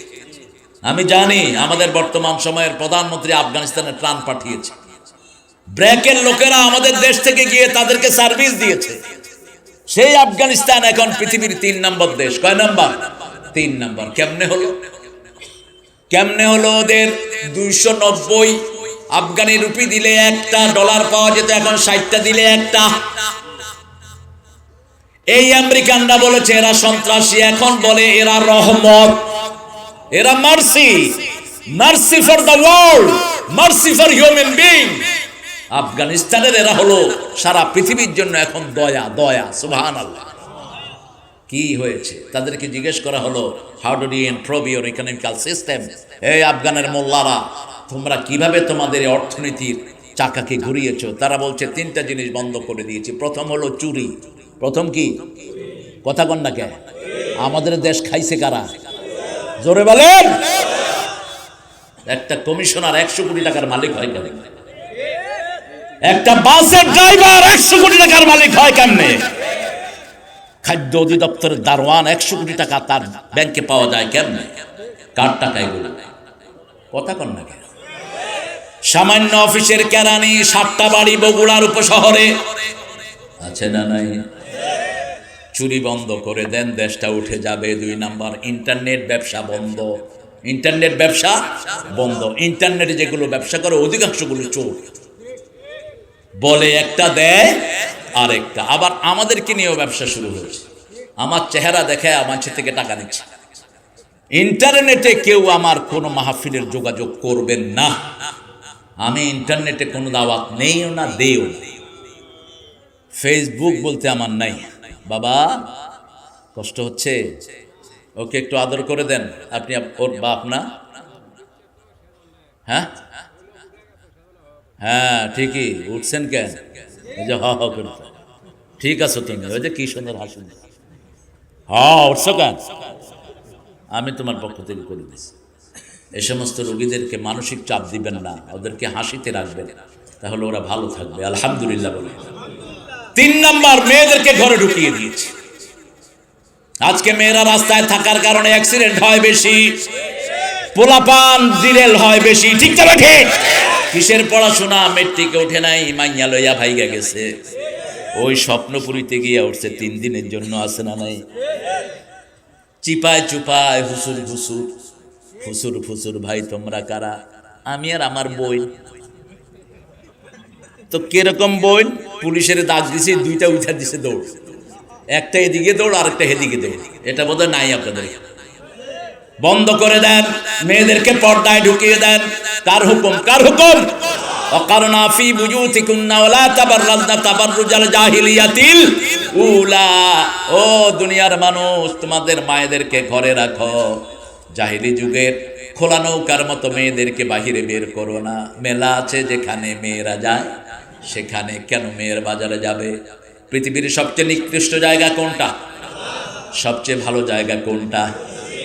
আমি জানি আমাদের বর্তমান সময়ের প্রধানমন্ত্রী আফগানিস্তানে ত্রাণ পাঠিয়েছে। ব্র্যাকের লোকেরা আমাদের দেশ থেকে গিয়ে তাদেরকে সার্ভিস দিয়েছে। সেই আফগানিস্তান এখন পৃথিবীর 3 নম্বর দেশ। কয় নম্বর? 3 নম্বর। কেমনে হলো? ওদের 290 আফগানি রুপি দিলে একটা ডলার পাওয়া যেত, এখন 60টা দিলে একটা। এই আমেরিকানরা বলেছে এরা সন্ত্রাসী, এখন বলে এরা রহমত, এরা mercy. Mercy for the world, mercy for human being. আফগানিস্তানের এরা হলো সারা পৃথিবীর জন্য এখন দয়া, দয়া। সুবহানাল্লাহ। কি হয়েছে? তাদেরকে জিজ্ঞেস করা হলো, how do you improve your economical system? এই আফগানের মোল্লারা, তোমরা কিভাবে তোমাদের অর্থনীতির চাকাকে ঘুরিয়েছো? তারা বলছে 3টা জিনিস বন্ধ করে দিয়েছি। প্রথম হলো চুরি। প্রথম কি? কথা কন না কে? আমাদের দেশ খাইছে কারা? জোরে বলেন। একটা কমিশনার 100 কোটি টাকার মালিক হয় কেন? একটা বাসের ড্রাইভার 100 কোটি টাকার মালিক হয় কেমনে? খাদ্য অধিদপ্তরের দারোয়ান 100 কোটি টাকা তার ব্যাংকে পাওয়া যায় কেমনে? কার টাকা এগুলো? কথা কন না কেন? সামান্য অফিসের কেরানি 7টা বাড়ি বগুড়ার উপশহরে আছে না নাই? চুরি বন্ধ করে দেন, দেশটা উঠে যাবে। 2 নাম্বার, ইন্টারনেট ব্যবসা বন্ধ। ইন্টারনেট ব্যবসা বন্ধ। ইন্টারনেটে যেগুলো ব্যবসা করে অধিকাংশগুলো চোর। বলে একটা দেয় আরেকটা। আবার আমাদেরকে নিয়েও ব্যবসা শুরু হয়েছে। আমার চেহারা দেখে আমার থেকে টাকা নিচ্ছে। ইন্টারনেটে কেউ আমার কোনো মাহফিলের যোগাযোগ করবেন না। আমি ইন্টারনেটে কোনো দাওয়াত নেইও না, দেও। ফেসবুক বলতে আমার নাই। বাবা কষ্ট হচ্ছে, ওকে একটু আদর করে দেন। আপনি ওর বাপ না? হ্যাঁ হ্যাঁ, ঠিকই উঠছেন কেন? ওই যে হ হ করতে। ঠিক আছে তুমি, ওই যে কি সুন্দর হাসি। উঠছো কেন? আমি তোমার পক্ষ থেকে করে দিচ্ছি। এই সমস্ত রোগীদেরকে মানসিক চাপ দিবেন না, ওদেরকে হাসিতে রাখবেন, তাহলে ওরা ভালো থাকবে। আলহামদুলিল্লাহ বলে। 3 নাম্বার, মেয়েদেরকে ঘরে ঢুকিয়ে দিয়েছে। আজকে মেয়েরা রাস্তায় থাকার কারণে অ্যাক্সিডেন্ট হয় বেশি, পোলাপান জিরেল হয় বেশি। ঠিক তো ঠিক? কিসের পড়াশোনা? মেট্রিকে ওঠে নাই, মাইয়া লইয়া ভাইগা গেছে। ওই স্বপ্নপুরীতে গিয়ে উঠছে 3 দিনের জন্য, আছে না নাই? চিপায় চুপায় হুসুর হুসুর, ফুসুর ফুসুর। ভাই তোমরা কারা? আমি আর আমার বই। তো কিরকম বই? পুলিশের দাগ দিছে, 2টা উঠা দিছে দৌড়। একটা এদিকে দৌড়, আরেকটা এদিকে দৌড়। এটা বোধহয় নাই আপনাদের। বন্ধ করে দেন, মেয়েদেরকে পর্দায় ঢুকিয়ে দেন। কার হুকুম? কার হুকুম? ওয়াকারনা ফি বুয়ুতিকুন্না ওয়ালা তাবাররাজনা তাবাররুজাল জাহিলিয়াতিল উলা। ও দুনিয়ার মানুষ, তোমাদের মায়েদেরকে ঘরে রাখো। জাহিলি যুগের খোলা নৌকার মতো মেয়েদেরকে বাহিরে বের করো না। মেলা আছে যেখানে মেয়েরা যায়, সেখানে কেন মেয়ের বাজারে যাবে? পৃথিবীর সবচেয়ে নিকৃষ্ট জায়গা কোনটা? সবচেয়ে ভালো জায়গা কোনটা?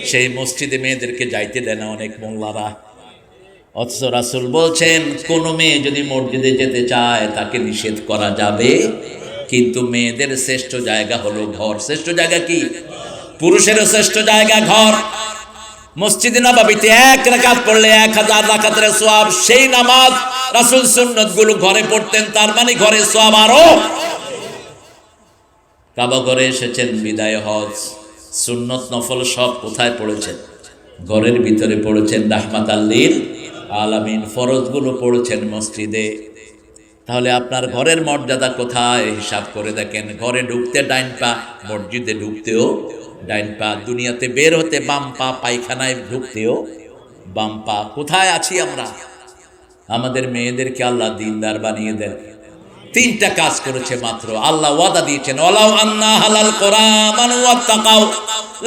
সেই মসজিদে মেয়েদেরকে যাইতে দেয় না অনেক মোল্লারা। অথচ রাসূল বলছেন, কোন মেয়ে যদি মসজিদে যেতে চায় তাকে নিষেধ করা যাবে, কিন্তু মেয়েদের শ্রেষ্ঠ জায়গা হলো ঘর। শ্রেষ্ঠ জায়গা কি? পুরুষেরও শ্রেষ্ঠ জায়গা ঘর। মসজিদে নববীতে 1 রাকাত পড়লে 1000 রাকাতের সওয়াব। সেই নামাজ রাসূল সুন্নাতগুলো ঘরে পড়তেন, তার মানে ঘরে সওয়াব আরো। কাবা ঘরে এসেছেন, বিদায় হজ, সুন্নত নফল সব কোথায় পড়েছেন? ঘরের ভিতরে পড়েছেন রাহমাতাল লিল আলামিন, ফরজগুলো পড়েছেন মসজিদে। তাহলে আপনার ঘরের মর্যাদা কোথায় হিসাব করে দেখেন। ঘরে ঢুকতে ডাইন পা, মসজিদে ঢুকতেও ডাইন পা, দুনিয়াতে বের হতে বাম পা, পায়খানায় ঢুকতেও বাম পা। কোথায় আছি আমরা? আমাদের মেয়েদেরকে আল্লাহ দিনদার বানিয়ে দেন। তিনটা কাজ করেছে মাত্র। আল্লাহ ওয়াদা দিয়েছেন, ওয়ালাউ আন্না হালাল কুরআমান ওয়াত্তাকাউ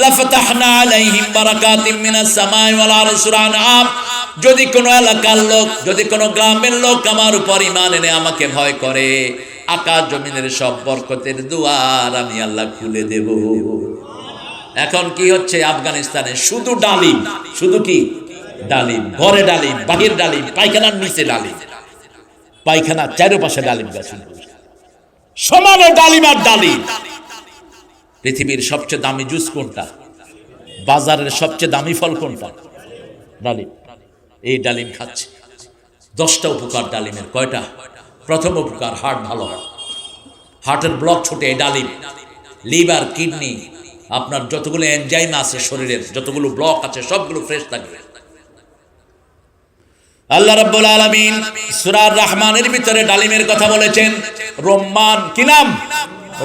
লাফাতাহনা আলাইহিম বারাকাতিম মিনাস সামাই ওয়াল আরদি সূরা আনআম। যদি কোনো এলাকার লোক, যদি কোনো গ্রামের লোক আমার উপর ঈমান এনে আমাকে ভয় করে, আকাশ জমিনের সব বরকতের দুয়ার আমি আল্লাহ খুলে দেব। এখন কি হচ্ছে আফগানিস্তানে? শুধু ডালিম, শুধু কি ডালিম, ঘরে ডালিম, বাহির ডালিম, পায়খানার নিচে ডালিম, পায়খানার চারপাশে ডালিম গাছ, সমানে ডালিম আর ডালিম। পৃথিবীর সবচেয়ে দামি জুস কোনটা? বাজারের সবচেয়ে দামি ফল কোনটা? ডালিম। এই ডালিম খাচ্ছে। 10টা উপকার ডালিমের। কয়টা? প্রথম উপকার, হার্ট ভালো হয়, হার্টের ব্লক ছোটে এই ডালিম। লিভার, কিডনি, আপনার যতগুলো এনজাইম আছে শরীরের, যতগুলো ব্লক আছে সবগুলো ফ্রেশ থাকবে। আল্লাহ রাব্বুল আলামিন সূরা আর-রাহমানের ভিতরে ডালিমের কথা বলেছেন। রম্মান, কি নাম?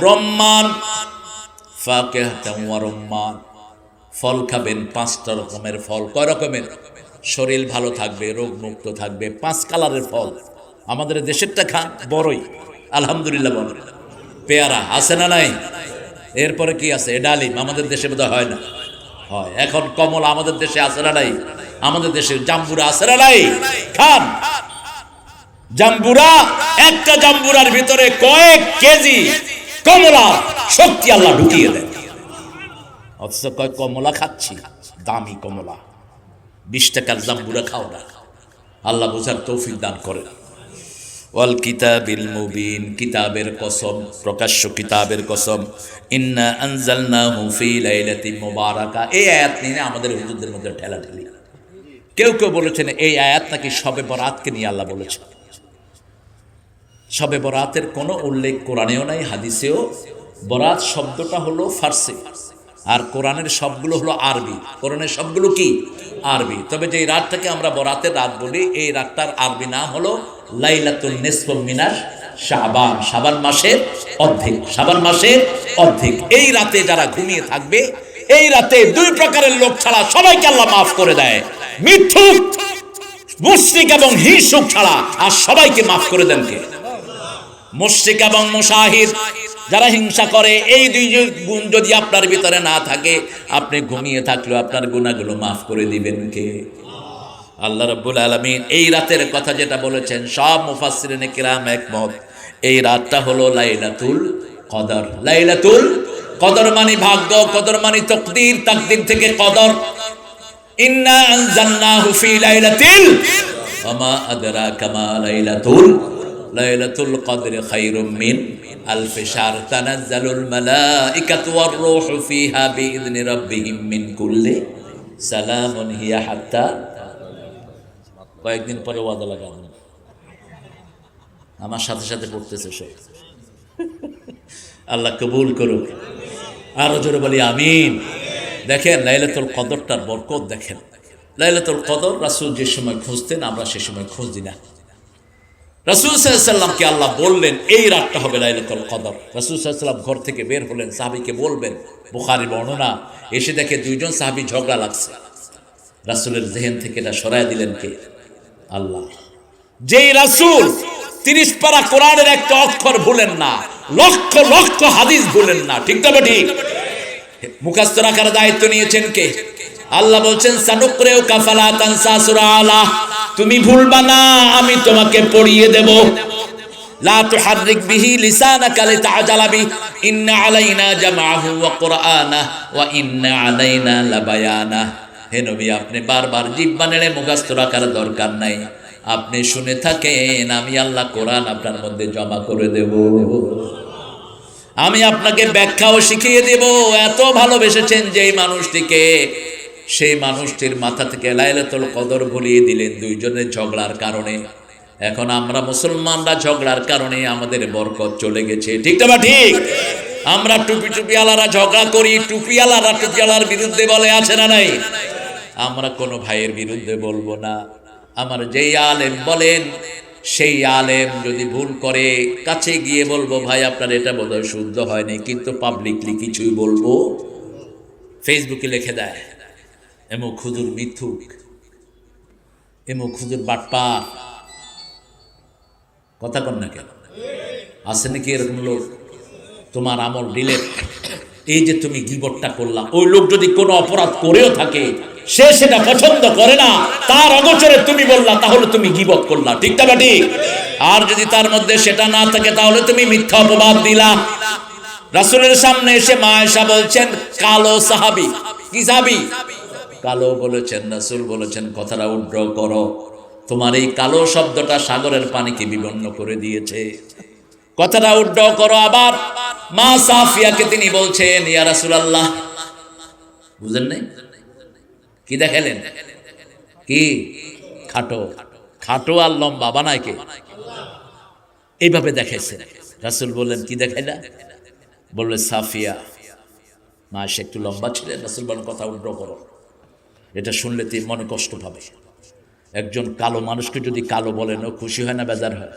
রম্মান, ফাকিহাতান ওয়া রম্মান। ফল খাবেন 5টা রকমের ফল। কয় রকমের? শরীর ভালো থাকবে, রোগ মুক্ত থাকবে। 5 কালারের ফল। আমাদের দেশেরটা খান, বড়ই, আলহামদুলিল্লাহ বড়। পেয়ারা আছে না নাই? এরপরে কি আছে? ডালিম। আমাদের দেশে বোধহয় হয় না, হয়। এখন কমলা আমাদের দেশে আছে না নাই? আমাদের দেশে জাম্বুরা আছে না নাই? খান জাম্বুরা। একটা জাম্বুরার ভিতরে কয়েক কেজি কমলা শক্তি আল্লাহ ঢুকিয়ে দেন। অথচ কয় কমলা খাচ্ছি, দামি কমলা। 20 টাকার জাম্বুরা খাও না। আল্লাহ বুঝার তৌফিক দান করেন। ওয়াল কিতাবিল মুবিন, কিতাবের কসম, প্রকাশ্য কিতাবের কসম। ইন্না আনজালনাহু ফি লাইলাতিন মুবারাকা। এই আয়াত নিয়ে আমাদের হুজুরদের মধ্যে ঠেলাঠেলি। কেউ কেউ বলেছেন এই আয়াত নাকি শবে বরাতকে নিয়ে আল্লাহ বলেছেন। শবে বরাতের কোনো উল্লেখ কোরআনেও নাই, হাদিসেও। বরাত শব্দটা হলো ফার্সি, আর কোরআনের সবগুলো হলো আরবি। কোরআনের সবগুলো কি? আরবি। তবে যে রাতটাকে আমরা বরাতের রাত বলি, এই রাতটার আরবি নাম হলো লাইলাতুন নিসফু মিনাশ শাবান। শাবান মাসের অর্ধেক, শাবান মাসের অর্ধেক। এই রাতে যারা ঘুমিয়ে থাকবে, এই রাতে 2 প্রকারের লোক ছাড়া সবাইকে আল্লাহ মাফ করে দেয়। মিথ্যুক, মুশরিক এবং হিংসুক ছাড়া আর সবাইকে মাফ করে দেন কে? মুশরিক এবং মুশাহিদ, যারা হিংসা করে। এই 2 গুণ যদি আপনার ভিতরে না থাকে, আপনি ঘুমিয়ে থাকলেও আপনার গুনাহগুলো মাফ করে দিবেন কে? আল্লাহ রাব্বুল আলামিন এই রাতের কথা যেটা বলেছেন, সব মুফাসসিরিনে কিরাম একমত। এই রাতটা হলো লাইলাতুল কদর। লাইলাতুল কদর মানে ভাগ্য, কদর মানে তাকদীর, তাকদীর থেকে কদর। ইন্না আনজালনাহু ফি লাইলাতিল ওয়া মা আদরাকা মা লাইলাতুল কদর খায়রুম মিন আলফি শাহর। তানাজ্জালুল মালাইকাতু ওয়ার রূহু ফিহা বিইذনি রাব্বিহিম মিন কুল্লি সালামুন হিয়া হাত্তা। কয়েকদিন পরে ওয়াদা লাগানো, আমার সাথে সাথে পড়তেছে সব। আল্লাহ কবুল করুক। আরো জোরে বলি আমিন। দেখেন লাইলাতুল কদরটার বরকত দেখেন। লাইলাতুল কদর রাসূল যে সময় খুঁজতেন, আমরা সে সময় খুঁজি না। রাসূল সাল্লাল্লাহু আলাইহি ওয়াসাল্লামকে আল্লাহ বললেন এই রাতটা হবে লাইলাতুল কদর। রাসূল সাল্লাল্লাহু আলাইহি ওয়াসাল্লাম ঘর থেকে বের হলেন, সাহাবীকে বলবেন, বুখারী বর্ণনা। এসে দেখে 2 জন সাহাবী ঝগড়া লাগছে। রাসূলের জেহেন থেকে এটা সরায় দিলেন কে? আল্লাহ। যেই রাসূল 30 পারা কোরআনের একটা অক্ষর ভুলেন না, লক্ষ লক্ষ হাদিস ভুলেন না, ঠিক তবে ঠিক মুখস্থ রাখার দায়িত্ব নিয়েছেন কে? আল্লাহ বলছেন সানুকরিউকা ফালা তানসা, সূরা আলা। তুমি ভুলবা না, আমি তোমাকে পড়িয়ে দেব। লা তুহাররিক বিহি লিসানাকা লিতাআজালা বি, ইন্না আলাইনা জামাআহু ওয়া কুরআনা ওয়া ইন্না আলাইনা লাবায়ানা। হে নবী, আপনি বারবার জিহ্বা নেড়ে মুখস্থ রাখার দরকার নাই। আপনি শুনে থাকেন, আমি আল্লাহ কোরআন আপনার মধ্যে জমা করে দেব। আমি আপনাকে ব্যাখ্যাও শিখিয়ে দেব। এত ভালোবেসেছেন যেই মানুষটিকে, সেই মানুষটির মাথা থেকে লাইলাতুল কদর ভুলিয়ে দিলেন 2 জনের ঝগড়ার কারণে। এখন আমরা মুসলমানরা ঝগড়ার কারণে আমাদের বরকত চলে গেছে, ঠিক না ঠিক? আমরা টুপিওয়ালারা ঝগড়া করি, টুপিওয়ালারা টুপিওয়ালার বিরুদ্ধে বলে, আছে না নাই? আমরা কোনো ভাইয়ের বিরুদ্ধে বলবো না। আমার যেই আলেম বলেন সেই আলেম যদি ভুল করে কাছে গিয়ে বলবো, ভাই আপনার এটা বোধহয় শুদ্ধ হয়নি, কিন্তু পাবলিকলি কিছুই বলবো। ফেসবুকে লিখে দেয় এমুক হুজুর মিথ্যুক, এমুক হুজুর বাটপার। কথা কন না কেন? আছে নাকি এরকম লোক? তোমার আমল ডিলেট। এই যে তুমি গীবতটা করলা, ওই লোক যদি কোনো অপরাধ করেও থাকে, সে সেটা পছন্দ করে না, তার অগোচরে তুমি বললা, তাহলে তুমি গীবত করলা, ঠিক না ঠিক? আর যদি তার মধ্যে সেটা না থাকে, তাহলে তুমি মিথ্যা অপবাদ দিলা। রাসূলের সামনে এসে মা আয়েশা বলছেন, কালো সাহাবী। কি সাহাবী? কালো বলেছেন। রাসূল বলেছেন, কথাটা উড্র করো, তোমার এই কালো শব্দটা সাগরের পানিকে বিবন্ন করে দিয়েছে, কথাটা উড্র করো। আবার মা সাফিয়াকে তিনি বলছেন, ইয়া রাসূলুল্লাহ, বুঝেন নাই? কি দেখালেন? কি খাটো? খাটো আর লম্বা বানায় কে? এইভাবে দেখাইছে। রাসূল বললেন, কি দেখাইলা? বললে সাফিয়া। মা সে একটু লম্বা ছিলেন। রাসূল বলেন, কথা উড্র করো। এটা শুনলে তুই মনে কষ্ট পাবে। একজন কালো মানুষকে যদি কালো বলেন, ও খুশি হয় না বেজার হয়?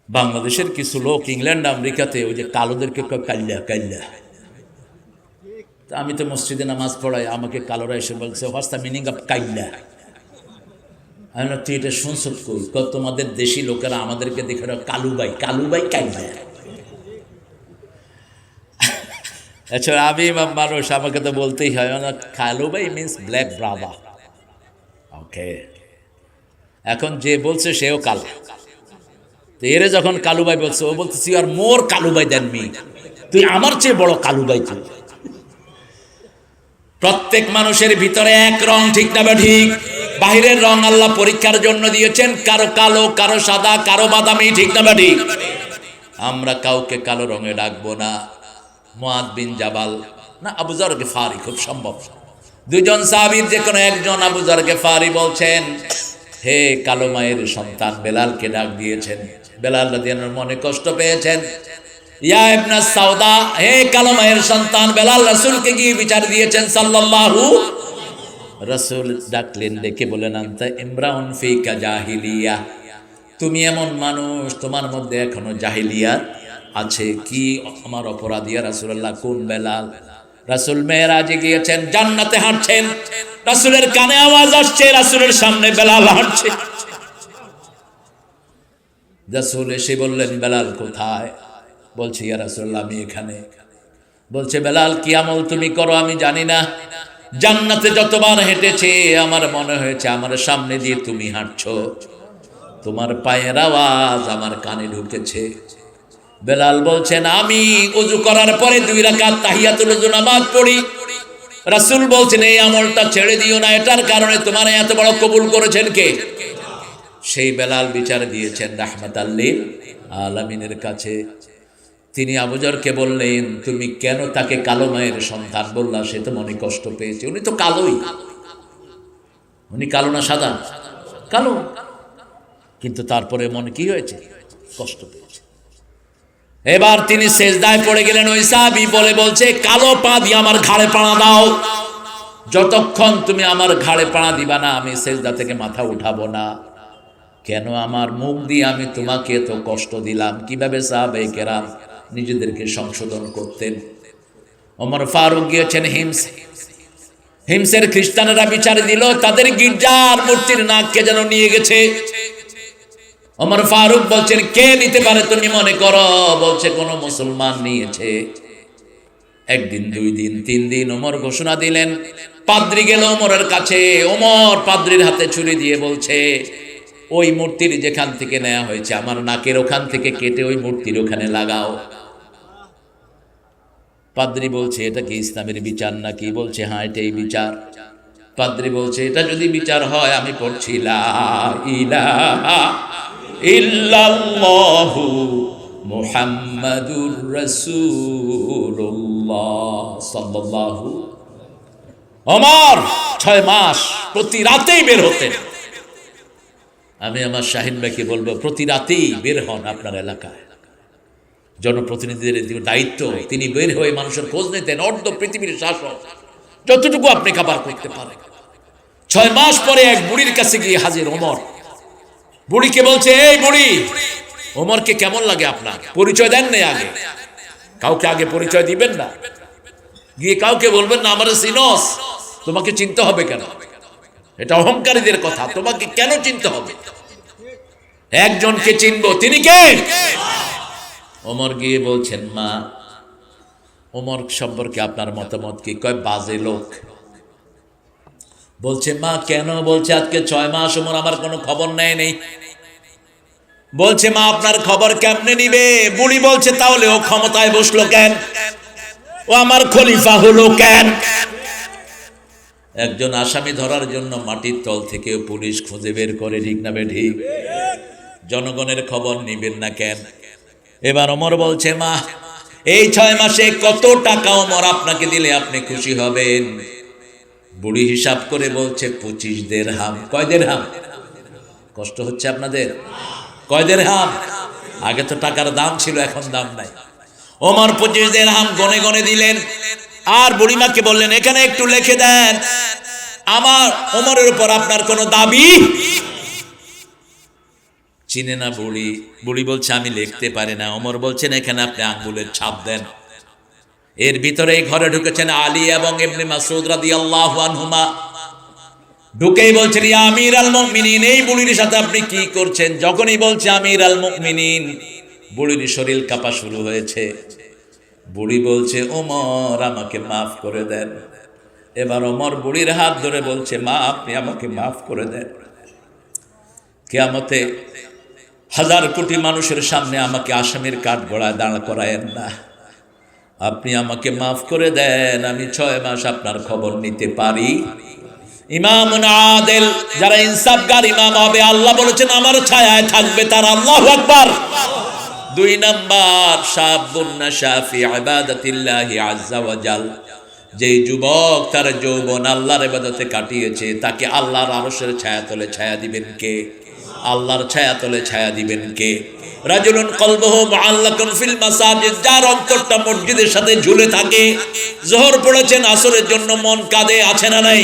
বাংলাদেশের কিছু লোক ইংল্যান্ড আমেরিকাতে ওই যে কালোদেরকে কাল্লা কাল্লা। আমি তো মসজিদে নামাজ পড়াই, আমাকে কালোরা এসে বলছে, হোয়াটস দ্য মিনিং অফ কাল্লা? আমি না, তুই এটা শুনছ কই? তোমাদের দেশি লোকেরা আমাদেরকে দেখে কালুবাই, কালুবাই কাল্লা। আচ্ছা, আমি মানুষ, আমাকে তো বলতেই হয় না, কালুবাই মিন্স ব্ল্যাক ব্রাদার। ওকে, এখন যে বলছে সেও কালো। তো এরে যখন কালুবাই বলছে, ও বলতেছি আর মোর কালুবাই দেন মি, তুই আমার চেয়ে বড় কালুবাই তুই। প্রত্যেক মানুষের ভিতরে এক রং, ঠিক না ঠিক? বাহিরের রং আল্লাহ পরীক্ষার জন্য দিয়েছেন, কারো কালো, কারো সাদা, কারো বাদামি, ঠিক না ঠিক? আমরা কাউকে কালো রঙে ডাকবো না। মুআদ বিন জাবাল না আবু যর গিফারি, খুব সম্ভব দুজন সাহাবীর যে কোনো একজন। আবু যর গিফারি বলছেন, হে কালো মায়ের সন্তান, বেলালকে ডাক দিয়েছেন। বেলাল রাদিয়াল্লাহু আনহু মনে কষ্ট পেয়েছেন। ইয়া ইবনে সাউদা, হে কালো মায়ের সন্তান। বেলাল রাসূলকে গিয়ে বিচার দিয়েছেন সাল্লাল্লাহু। রাসূল ডাকলেন, ডেকে বলেন, আনতা ইমরাউন ফিকা জাহিলিয়া, তুমি এমন মানুষ, তোমার মধ্যে এখনো জাহিলিয়াত আছে। কি আমার অপরাধ ইয়া রাসূলুল্লাহ? কোন বেলাল? রাসূল মেরাজে গিয়েছেন, জান্নাতে হাঁটছেন, রাসূলের কানে আওয়াজ আসছে, রাসূলের সামনে বেলাল হাঁটছে। রাসূল এসে বললেন, বেলাল কোথায়? বলছে, ইয়া রাসূলুল্লাহ, আমি এখানে। বলছে, বেলাল কি আমল তুমি করো আমি জানি না, জান্নাতে যতবার হেঁটেছে আমার মনে হয়েছে আমার সামনে দিয়ে তুমি হাঁটছো, তোমার পায়ের আওয়াজ আমার কানে ঢুকেছে। বেলাল বলছেন, আমি ওযু করার পরে 2 রাকাত তাহিয়াতুল ওযু নামাজ পড়ি। রাসূল বলছেন, এই আমলটা ছেড়ে দিও না, এটার কারণে তোমার এত বড় কবুল করেছেন কে? সেই বেলাল বিচার দিয়েছেন রাহমাতাল লিল আলামিনের কাছে। তিনি আবু যরকে বললেন, তুমি কেন তাকে কালো মায়ের সন্তান বললা? সে তো মনে কষ্ট পেয়েছে। উনি তো কালোই। উনি কালো না সাদা? কালো। কিন্তু তারপরে মনে কি হয়েছে? কষ্ট পেয়েছে। এবার তিনি সেজদায় পড়ে গেলেন। ওই সাহাবী বলছে, কালো পা দিয়ে আমার ঘাড়ে পাড়া দাও, যতক্ষণ তুমি আমার ঘাড়ে পাড়া দিবা না আমি সেজদা থেকে মাথা উঠাবো না। কেন আমার মুখ দিয়ে আমি তোমাকে এত কষ্ট দিলাম? কিভাবে সাহাবায়ে কেরাম নিজেদেরকে সংশোধন করতেন। ওমর ফারুক গিয়েছেন হিমসের খ্রিস্টানেরা বিচার দিল, তাদের গির্জার মূর্তির নাককে যেন নিয়ে গেছে। ওমর ফারুক বলছেন, কে নিতে পারে তুমি মনে করো? বলছে, কোন মুসলমান নিয়েছে। 1 দিন 2 দিন 3 দিন ওমর ঘোষণা দিলেন। পাদ্রী গেল ওমরের কাছে। ওমর পাদ্রীর হাতে ছুরি দিয়ে বলছে, ওই মূর্তির যেখান থেকে নেওয়া হয়েছে আমার নাকের ওখান থেকে কেটে ওই মূর্তির ওখানে লাগাও। পাদ্রী বলছে, এটা কি ইসলামের বিচার নাকি? বলছে, হ্যাঁ এটাই বিচার। পাদ্রী বলছে, এটা যদি বিচার হয় আমি পড়ছি লা ইলাহা ইল্লাল্লাহু মুহাম্মাদুর রাসূলুল্লাহ সাল্লাল্লাহু। ওমর 6 মাস প্রতি রাতেই বের হতেন। আমি আমার শাহিন ভাইকে বলবো, প্রতি রাতেই বের হন আপনার এলাকায়। জনপ্রতিনিধিদের দায়িত্ব, তিনি বের হয়ে মানুষের খোঁজ নিতেন, অর্ধ পৃথিবীর শাসক, যতটুকু আপনি কাবার করতে পারেন। 6 মাস পরে এক বুড়ির কাছে গিয়ে হাজির ওমর। বুড়িকে বলছে, এই বুড়ি, ওমরকে কেমন লাগে আপনার? পরিচয় দেন নাই আগে, কাউকে আগে পরিচয় দিবেন না, গিয়ে কাউকে বলবেন না আমার সিনস, তোমাকে চিনতে হবে কেন? এটা অহংকারীদের কথা, তোমাকে কেন চিনতে হবে? একজনকে চিনবো, তিনি কে? ওমর গিয়ে বলছেন, মা, ওমর সম্পর্কে আপনার মতামত কি? কয় বাজে লোক। বলছে, মা কেন? বলছে, আজকে 6 মাস ওমর আমার কোনো খবর নেই। বলছে, মা আপনার খবর কেমনে নিবে? বুড়ি বলছে, তাহলে ও ক্ষমতায় বসলো কেন? ও আমার খলিফা হলো কেন? একজন আসামি ধরার জন্য মাটির তল থেকে পুলিশ খুঁজে বের করে, ঠিক না বেঠিক? জনগণের খবর নিবেন না কেন? এবার ওমর বলছে, মা এই 6 মাসে কত টাকা ওমর আপনাকে দিলে আপনি খুশি হবেন? বুড়ি হিসাব করে বলছে 25 দিরহাম। কয় দিরহাম? কষ্ট হচ্ছে আপনাদের? কয় দিরহাম? আগে তো টাকার দাম ছিল, এখন দাম নাই। ওমর 25 দিরহাম গনে গনে দিলেন, আর বুড়িমাকে বললেন, এখানে একটু লিখে দেন, আমার ওমরের উপর আপনার কোনো দাবি? চিনে না বুড়ি। বুড়ি বলছে, আমি লিখতে পারি না। ওমর বলছেন, এখানে আপনি আঙ্গুলের ছাপ দেন। এর ভিতরে ঘরে ঢুকেছেন আলী এবং ইবনে মাসউদ রাদিয়াল্লাহু আনহুমা। ঢুকেই বলছেন, ইয়া আমিরাল মুমিনিন, এই বুড়ির সাথে আপনি কি করছেন? যখনই বলছে আমিরাল মুমিনিন, বুড়ির শরীর কাঁপা শুরু হয়েছে। বুড়ি বলছে, ওমর আমাকে মাফ করে দেন। এবার ওমর বুড়ির হাত ধরে বলছে, মা আপনি আমাকে মাফ করে দেন। কিয়ামতে 1000 কোটি মানুষের সামনে আমাকে আসামির কাঠগড়ায় দাঁড় করায়েন না। আপনি আমাকে মাফ করে দেন, আমি 6 মাস আপনার খবর নিতে পারি। ইমামুন আদিল, যারা ইনসাফগার ইমাম হবে, আল্লাহ বলেছেন আমার ছায়ায় থাকবে তারা। আল্লাহু আকবার। 2 নাম্বার, শাবুন নাশা ফি ইবাদাতিল্লাহি আযজা ওয়া জাল, যেই যুবক তার যৌবন আল্লাহর ইবাদতে কাটিয়েছে, তাকে আল্লাহর আরশের ছায়াতলে ছায়া দিবেন কে? আল্লাহর ছায়াতলে ছায়া দিবেন কে? রাজুলুন কলবুহু মুআল্লাকুন ফিল মাসাজিদ, যার অন্তরটা মসজিদের সাথে ঝুলে থাকে। যোহর পড়েছেন, আসরের জন্য মন কাঁদে, আছে না নাই?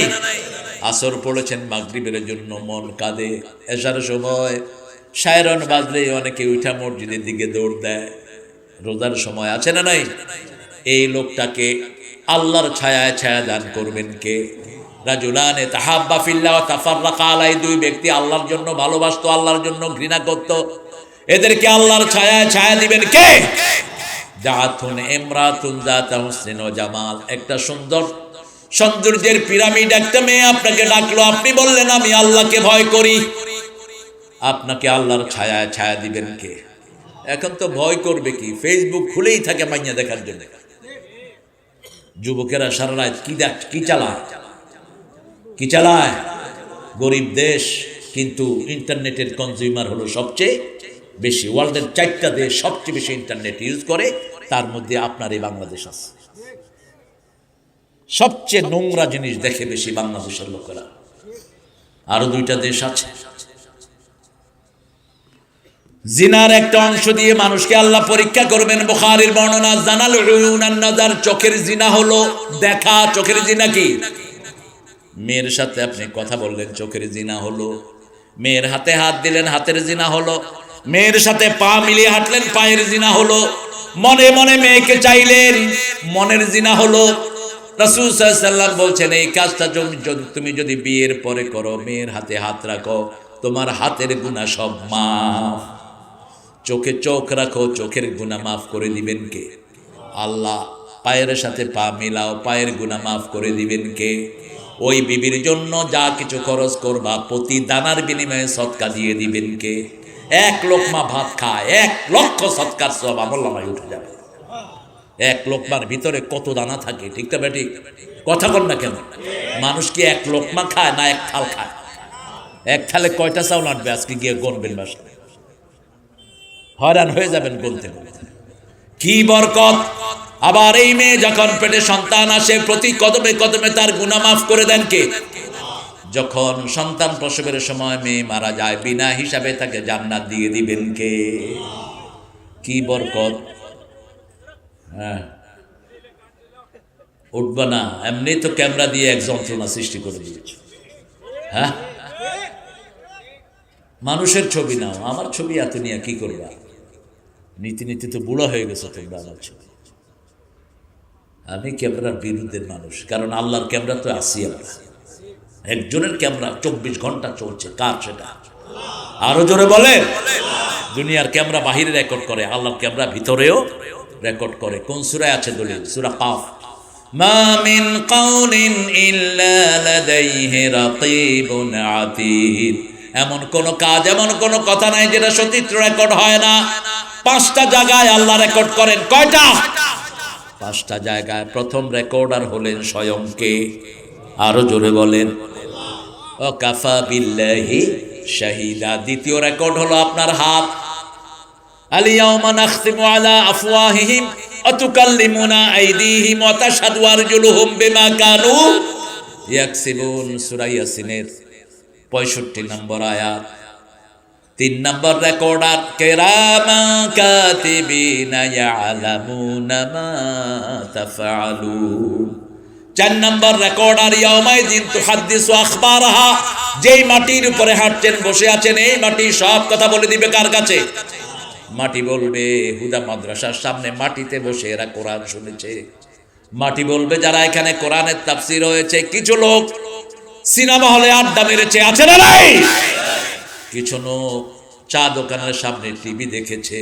আসর পড়েছেন, মাগরিবের জন্য মন কাঁদে। এশার সময় সায়রন বাজলে অনেকে উঠা মসজিদের দিকে দৌড় দেয়। রোজার সময়, আছে না নাই? এই লোকটাকে আল্লাহর ছায়ায় ছায়া দান করবেন কে? রাজুলানে তাহাব্বা ফিল্লাহ ওয়া তাফাররাকা আলাই, 2 ব্যক্তি আল্লাহর জন্য ভালোবাসতো, আল্লাহর জন্য ঘৃণা করত, এদেরকে আল্লাহর ছায়ায় ছায়া দিবেন কে? জাতুন ইমরাতুন যাতা হুসনিন ওয়া জামাল, একটা সুন্দর সৌন্দর্যের পিরামিড একটা মেয়ে আপনাকে ডাকলো, আপনি বললেন আমি আল্লাহকে ভয় করি, আপনাকে আল্লাহর ছায়ায় ছায়া দিবেন কে? এখন তো ভয় করবে কি? ফেসবুক খুলেই থাকে মাইয়া দেখার জন্য। যুবকেরা সারা রাত কি চালায়? গরিব দেশ, কিন্তু ইন্টারনেটের কনজিউমার হলো সবচেয়ে বেশি। ওয়ার্ল্ডের 4টা দেশ সবচেয়ে বেশি ইন্টারনেট ইউজ করে, তার মধ্যে আপনার এই বাংলাদেশ আছে। সবচেয়ে নোংরা জিনিস দেখে বেশি বাংলাদেশের লোকেরা। আরো 2টা দেশ আছে। জিনার একটা অংশ দিয়ে মানুষকে আল্লাহ পরীক্ষা করবেন। বুখারীর বর্ণনা, জানাল উয়ুনান নাজার, চোখের জিনা হলো দেখা। চোখের জিনা কি? মেয়ের সাথে আপনি কথা বললেন, চোখের জিনা হলো। মেয়ের হাতে হাত দিলেন, হাতের জিনা হলো। মেয়ের সাথে পা মিলিয়ে হাঁটলেন, পায়ের জিনা হলো। মনে মনে মেয়েকে চাইলেন, মনের জিনা হলো। রাসূল সাল্লাল্লাহু আলাইহি ওয়াসাল্লাম বলছেন, এই কাজটা তুমি যদি বিয়ের পরে করো, মেয়ের হাতে হাত রাখো, তোমার হাতের গুনাহ সব মাফ। চোখে চোখ রাখো, চোখের গুনাহ মাফ করে দিবেন কে? আল্লাহ। পায়ের সাথে পা মিলাও, পায়ের গুনাহ মাফ করে দিবেন কে? ওই বিবির জন্য যা কিছু খরচ করবা, প্রতি দানার বিনিময়ে সদকা দিয়ে দিবেন কে? 1 লোকমা ভাত খায়, 1 লক্ষ সদকার সওয়াব আমলনামায় উঠে যাবে। 1 লোকমার ভিতরে কত দানা থাকে, ঠিক না বেঠিক? কথা বল না কেন? মানুষ কি 1 লোকমা খায় না 1 থাল খায়? 1 থালে কয়টা চাউল আনবে আজকে গিয়ে গণবেন, বাস হয়রান হয়ে যাবেন গুনতে গুনতে। কি বরকত! আবার এই মেয়ে যখন পেটে সন্তান আসে, প্রতি কদমে কদমে তার গুনাহ মাফ করে দেন কে? যখন সন্তান প্রসবের সময় মেয়ে মারা যায়, বিনা হিসাবে তাকে জান্নাত দিয়ে দিবেন কে? কি বরকত! হ্যাঁ, উঠবা না, এমনি তো ক্যামেরা দিয়ে এক যন্ত্রণা সৃষ্টি করে দিয়েছে। হ্যাঁ, মানুষের ছবি নাও, আমার ছবি এত নিয়ে কি করবা? নীতি নীতি তো বুড়ো হয়ে গেছে তোমরা আমার ছবি। আমি ক্যামেরার বিরুদ্ধের মানুষ, কারণ আল্লাহর ক্যামেরা তো আসি আমরা। একজনের ক্যামেরা 24 ঘন্টা চলছে, কার সেটা? আরো জোরে বলে। দুনিয়ার ক্যামেরা বাহিরে রেকর্ড করে, আল্লাহর ক্যামেরা ভিতরেও রেকর্ড করে। কোন সূরায় আছে দলিল? সূরা কাফ। মা মিন কাউলিন ইল্লা লাদাইহি রাকিবুন আতীদ। এমন কোন কাজ, এমন কোন কথা নাই যেটা সচিত্র রেকর্ড হয় না। 5টা জায়গায় আল্লাহ রেকর্ড করেন। কয়টা? 5টা জায়গায়। প্রথম রেকর্ডার হলেন স্বয়ং কে? আরো জোরে বলেন। ও কাফা বিল্লাহি শাহিদা। দ্বিতীয় রেকর্ড হলো আপনার হাত। আল ইয়াউমা নাখতিমু আলা আফওয়াহিহিম ওয়া তুকাল্লিমুনা আইদিহিম ওয়া তাশহাদু আরজুলুহুম বিমা কানু ইয়াকসিবুন। সূরা ইয়াসিনের 65 নম্বর আয়াত। 3 নম্বর রেকর্ডার কিরামান কাতিবিনা ইয়ালামুনা মা তাফআলুন। 4 নম্বর রেকর্ডার ইয়াউমাইযিন তুহাদ্দিসু আখবারাহা। যেই মাটির উপরে হাঁটছেন, বসে আছেন, এই মাটি সব কথা বলে দিবে কার কাছে? মাটি বলবে হুদা মাদ্রাসার সামনে মাটিতে বসে এরা কোরআন শুনেছে। মাটি বলবে যারা এখানে কোরআনের তাফসীর হয়েছে, কিছু লোক সিনেমা হলে আড্ডা মেরেছে, আছে না নাই? কিছু লোক চা দোকানের সামনে টিভি দেখেছে।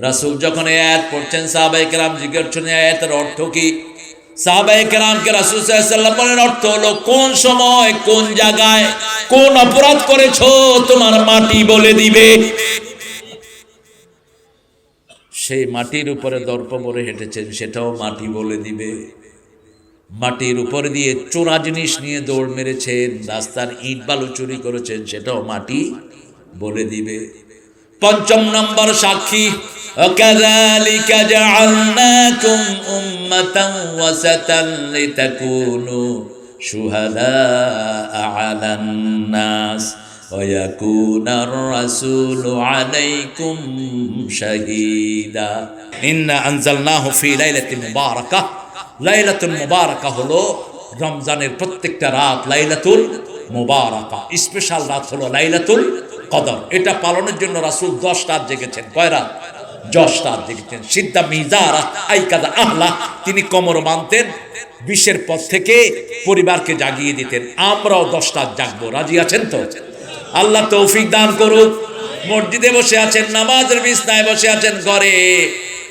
রাসূল যখন এই আয়াত পড়ছেন, সাহাবায়ে কেরাম জিজ্ঞেস করছেন আয়াতের অর্থ কি? সাহাবায়ে কেরামকে রাসূল সাল্লাল্লাহু আলাইহি ওয়াসাল্লাম বলেন, অর্থ হলো কোন সময়, কোন জায়গায়, কোন অপরাধ করেছো তোমার মাটি বলে দিবে। সেই মাটির উপরে দর্প পরে হেঁটেছেন, সেটাও মাটি বলে দিবে। মাটির উপর দিয়ে চোরা জিনিস নিয়ে দৌড় মেরেছেন, রাস্তার ইট বালু চুরি করেছেন, সেটাও মাটি বলে দিবে। 5ম নম্বর সাক্ষী, ওয়াকাযালিকা জাআলনাকুম উম্মাতান ওয়াসাতান লিতাকুনু শুহাদাআ আলান নাস ওয়া ইয়াকুনার রাসূলু আলাইকুম শাহীদা। ইন্না আনজালনাহু ফি লাইলাতিন মুবারাকাহ। লাইলাতুল মুবারাকা হলো রমজানের প্রত্যেকটা রাত লাইলাতুল মুবারাকা। স্পেশাল রাত হলো লাইলাতুল কদর। এটা পালনের জন্য রাসূল 10 রাত জেগেছেন। কয় রাত? 10 রাত জেগেছেন। সিদ্ধা মিজারা আইকাদা আহলা। তিনি কোমর বাঁধতেন, 20-এর পর থেকে পরিবারকে জাগিয়ে দিতেন। আমরাও 10 রাত জাগবো, রাজি আছেন তো? আল্লাহ তৌফিক দান করুক। মসজিদে বসে আছেন, নামাজের বিছনায় বসে আছেন, ঘরে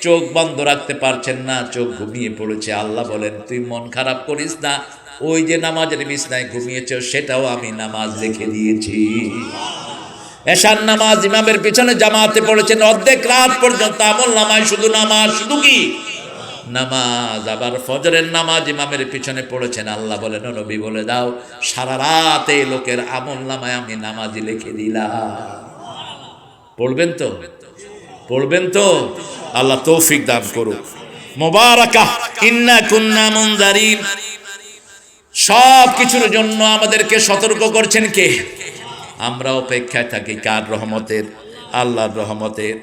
চোখ বন্ধ রাখতে পারছেন না, চোখ ঘুমিয়ে পড়েছে। আল্লাহ বলেন, তুই মন খারাপ করিস না, ওই যে নামাজের বিছনায় ঘুমিয়েছ সেটাও আমি নামাজ লিখে দিয়েছি। এশার নামাজ ইমামের পিছনে জামাতে পড়েছেন, অর্ধেক রাত পর্যন্ত আমল নামায় শুধু নামাজ, শুধু কি নামাজ। আবার ফজরের নামাজ ইমামের পিছনে পড়েছেন। আল্লাহ বলেন, নবী বলে দাও, সারা রাত এই লোকের আমল নামায় আমি নামাজি লিখে দিলাম। পড়বেন তো? পড়বেন তো? আল্লাহ তৌফিক দান করুক। মুবারাকা ইন্না কুন্না মুনজারিন। সব কিছুর জন্য আমাদেরকে সতর্ক করছেন কে? আমরা অপেক্ষায় থাকি কার রহমতের? আল্লাহর রহমতের।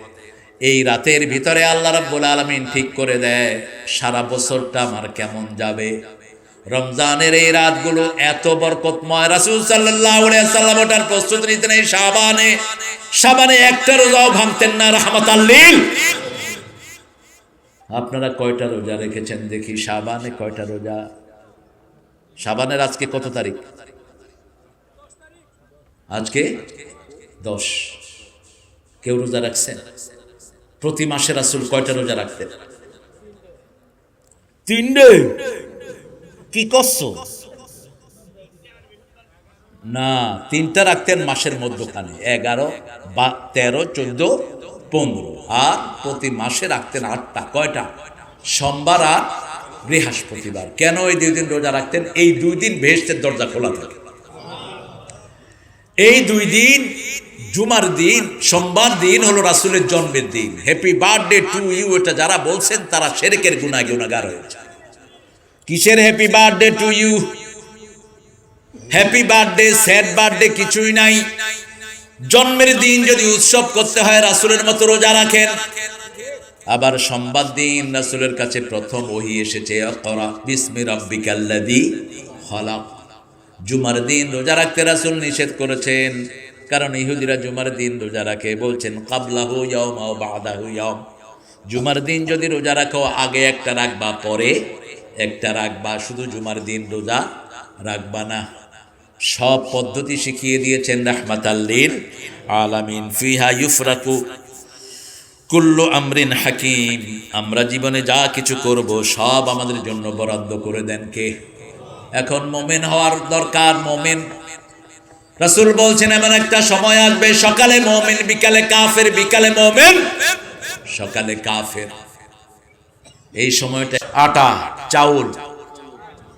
এই রাতের ভিতরে আল্লাহ রাব্বুল আলামিন ঠিক করে দেয় সারা বছরটা আমার কেমন যাবে। রমজানের এই রাতগুলো এত বরকতময়। রাসূল সাল্লাল্লাহু আলাইহি ওয়াসাল্লাম ওটার প্রস্তুতি নিতেন এই শাবানে একটা রোজাও ভাঙতেন না, রাহমাতাল লিল। আপনারা কয়টা রোজা রেখেছেন দেখি? শাবানে কয়টা রোজা? শাবানের আজকে কত তারিখ? আজকে 10। কেউ রোজা রাখছেন? প্রতি মাসে রাসূল কয়টা রোজা রাখতেন? 3 কি করছো? না, 3টা রাখতেন মাসের মধ্যখানে, 11, 13, 14, 15। আর প্রতি মাসে রাখতেন 8টা। কয়টা? সোমবার আর বৃহস্পতিবার। কেন এই 2 দিন রোজা রাখতেন? এই 2 দিন বেহেশতের দরজা খোলা থাকে। এই 2 দিন, জুমার দিন, সোমবার দিন হলো রাসূলের জন্মের দিন। হ্যাপি বার্থডে টু ইউ, এটা যারা বলছেন তারা শিরকের গুনাহগার হয়েছে। কিসের happy birthday to you? Happy birthday, sad birthday কিছুই নাই। জন্মের দিন যদি উৎসব করতে হয় রাসূলের মতো রোজা রাখেন। আবার সোমবার দিন রাসূলের কাছে প্রথম ওহী এসেছে, ইকরা বিসমি রাব্বিকাল্লাযী খলাক। জুমার দিন রোজা রাখতে রাসূল নিষেধ করেছেন, কারণ ইহুদিরা জুমার দিন রোজা রাখে, বলছেন কাবলাহু ইয়াওম ওয়া বা'দাহু ইয়াওম। জুমার দিন যদি রোজা রাখো, আগে একটা রাখবা, পরে একটা রাখবা, শুধু জুমার দিন রোজা রাখবা না। সব পদ্ধতি শিখিয়ে দিয়েছেন রাহমাতাল লিল আলামিন। ফিহা ইউফরাকু কুল্লু আমরিন হাকিম। আমরা জীবনে যা কিছু করব সব আমাদের জন্য বরাদ্দ করে দেন কে? এখন মুমিন হওয়ার দরকার। মুমিন, রাসূল বলছেন এমন একটা সময় আসবে, সকালে মুমিন, বিকালে কাফের, বিকালে মুমিন, সকালে কাফের। এই সময়টা আটা, চাউল,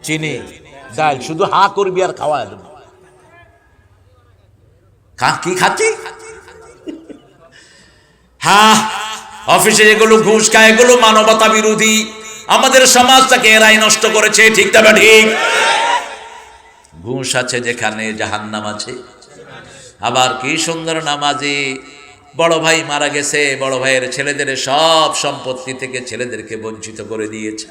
চিনি, ডাল শুধু হা করবি আর খাওয়া দেবে। কি খাচ্ছি? হ্যাঁ, অফিসে যেগুলো ঘুষ খায় এগুলো মানবতা বিরোধী। আমাদের সমাজটাকে এরাই নষ্ট করেছে, ঠিক তবে ঠিক। ঘুষ আছে যেখানে জাহান্নাম আছে। আবার কি সুন্দর নামাজি, বড় ভাই মারা গেছে, বড় ভাইয়ের ছেলেদের সব সম্পত্তি থেকে ছেলেদেরকে বঞ্চিত করে দিয়েছে।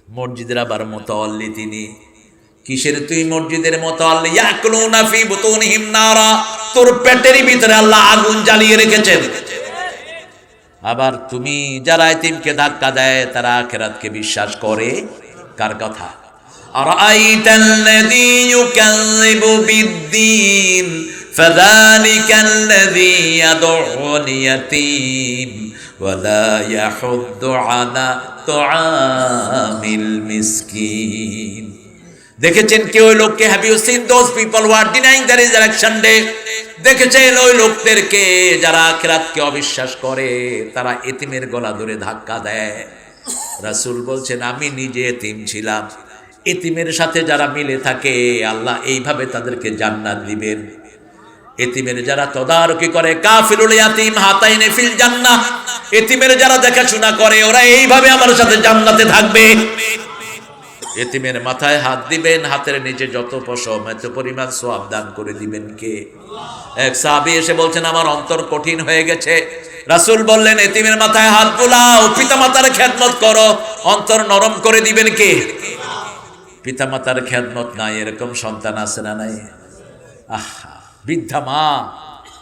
মসজিদের আবার মুতাওয়াল্লি তিনি। কিসের তুই মসজিদের মুতাওয়াল্লি? ইয়াকুলুনা ফি বুতুনিহিম নারা, তোর পেটের ভিতরে আল্লাহ আগুন জ্বালিয়ে রেখেছেন। আবার তুমি যারা এতিমকে ধাক্কা দেয় তারা আখিরাতকে বিশ্বাস করে। কার কথা? আরাআইতাল্লাযী ইউকাযযিবু বিদ্দীন ফাযালিকাল্লাযী ইয়াদউল ইয়াতীম ওয়া লা ইয়াহুদ্দু আলা তুআমিল মিসকিন। দেখেছেন কি ওই লোককে? Have you seen those people who are denying the resurrection day? দেখেছেন ওই লোকদেরকে যারা আখিরাতকে অবিশ্বাস করে, তারা এতিমের গলা ধরে ধাক্কা দেয়। রাসূল বলছেন আমি নিজে এতিম ছিলাম, এতিমের সাথে যারা মিলে থাকে আল্লাহ এইভাবে তাদেরকে জান্নাত দিবেন। এতিমের যারা তদারকি করে, কাফিলুল ইয়াতীম হাতাইনে ফিল জান্নাহ, এতিমের যারা দেখাশোনা করে ওরা এইভাবে আমার সাথে জান্নাতে থাকবে। এতিমের মাথায় হাত দিবেন, হাতের নিচে যত পশম এত পরিমাণ সওয়াব দান করে দিবেন কে? এক সাহাবী এসে বলছেন আমার অন্তর কঠিন হয়ে গেছে। রাসূল বললেন এতিমের মাথায় হাত বুলাও, পিতামাতার খেদমত করো, অন্তর নরম করে দিবেন কে? পিতামাতার খেদমত নাই এরকম সন্তান আছে না নাই? আহা, বৃদ্ধা মা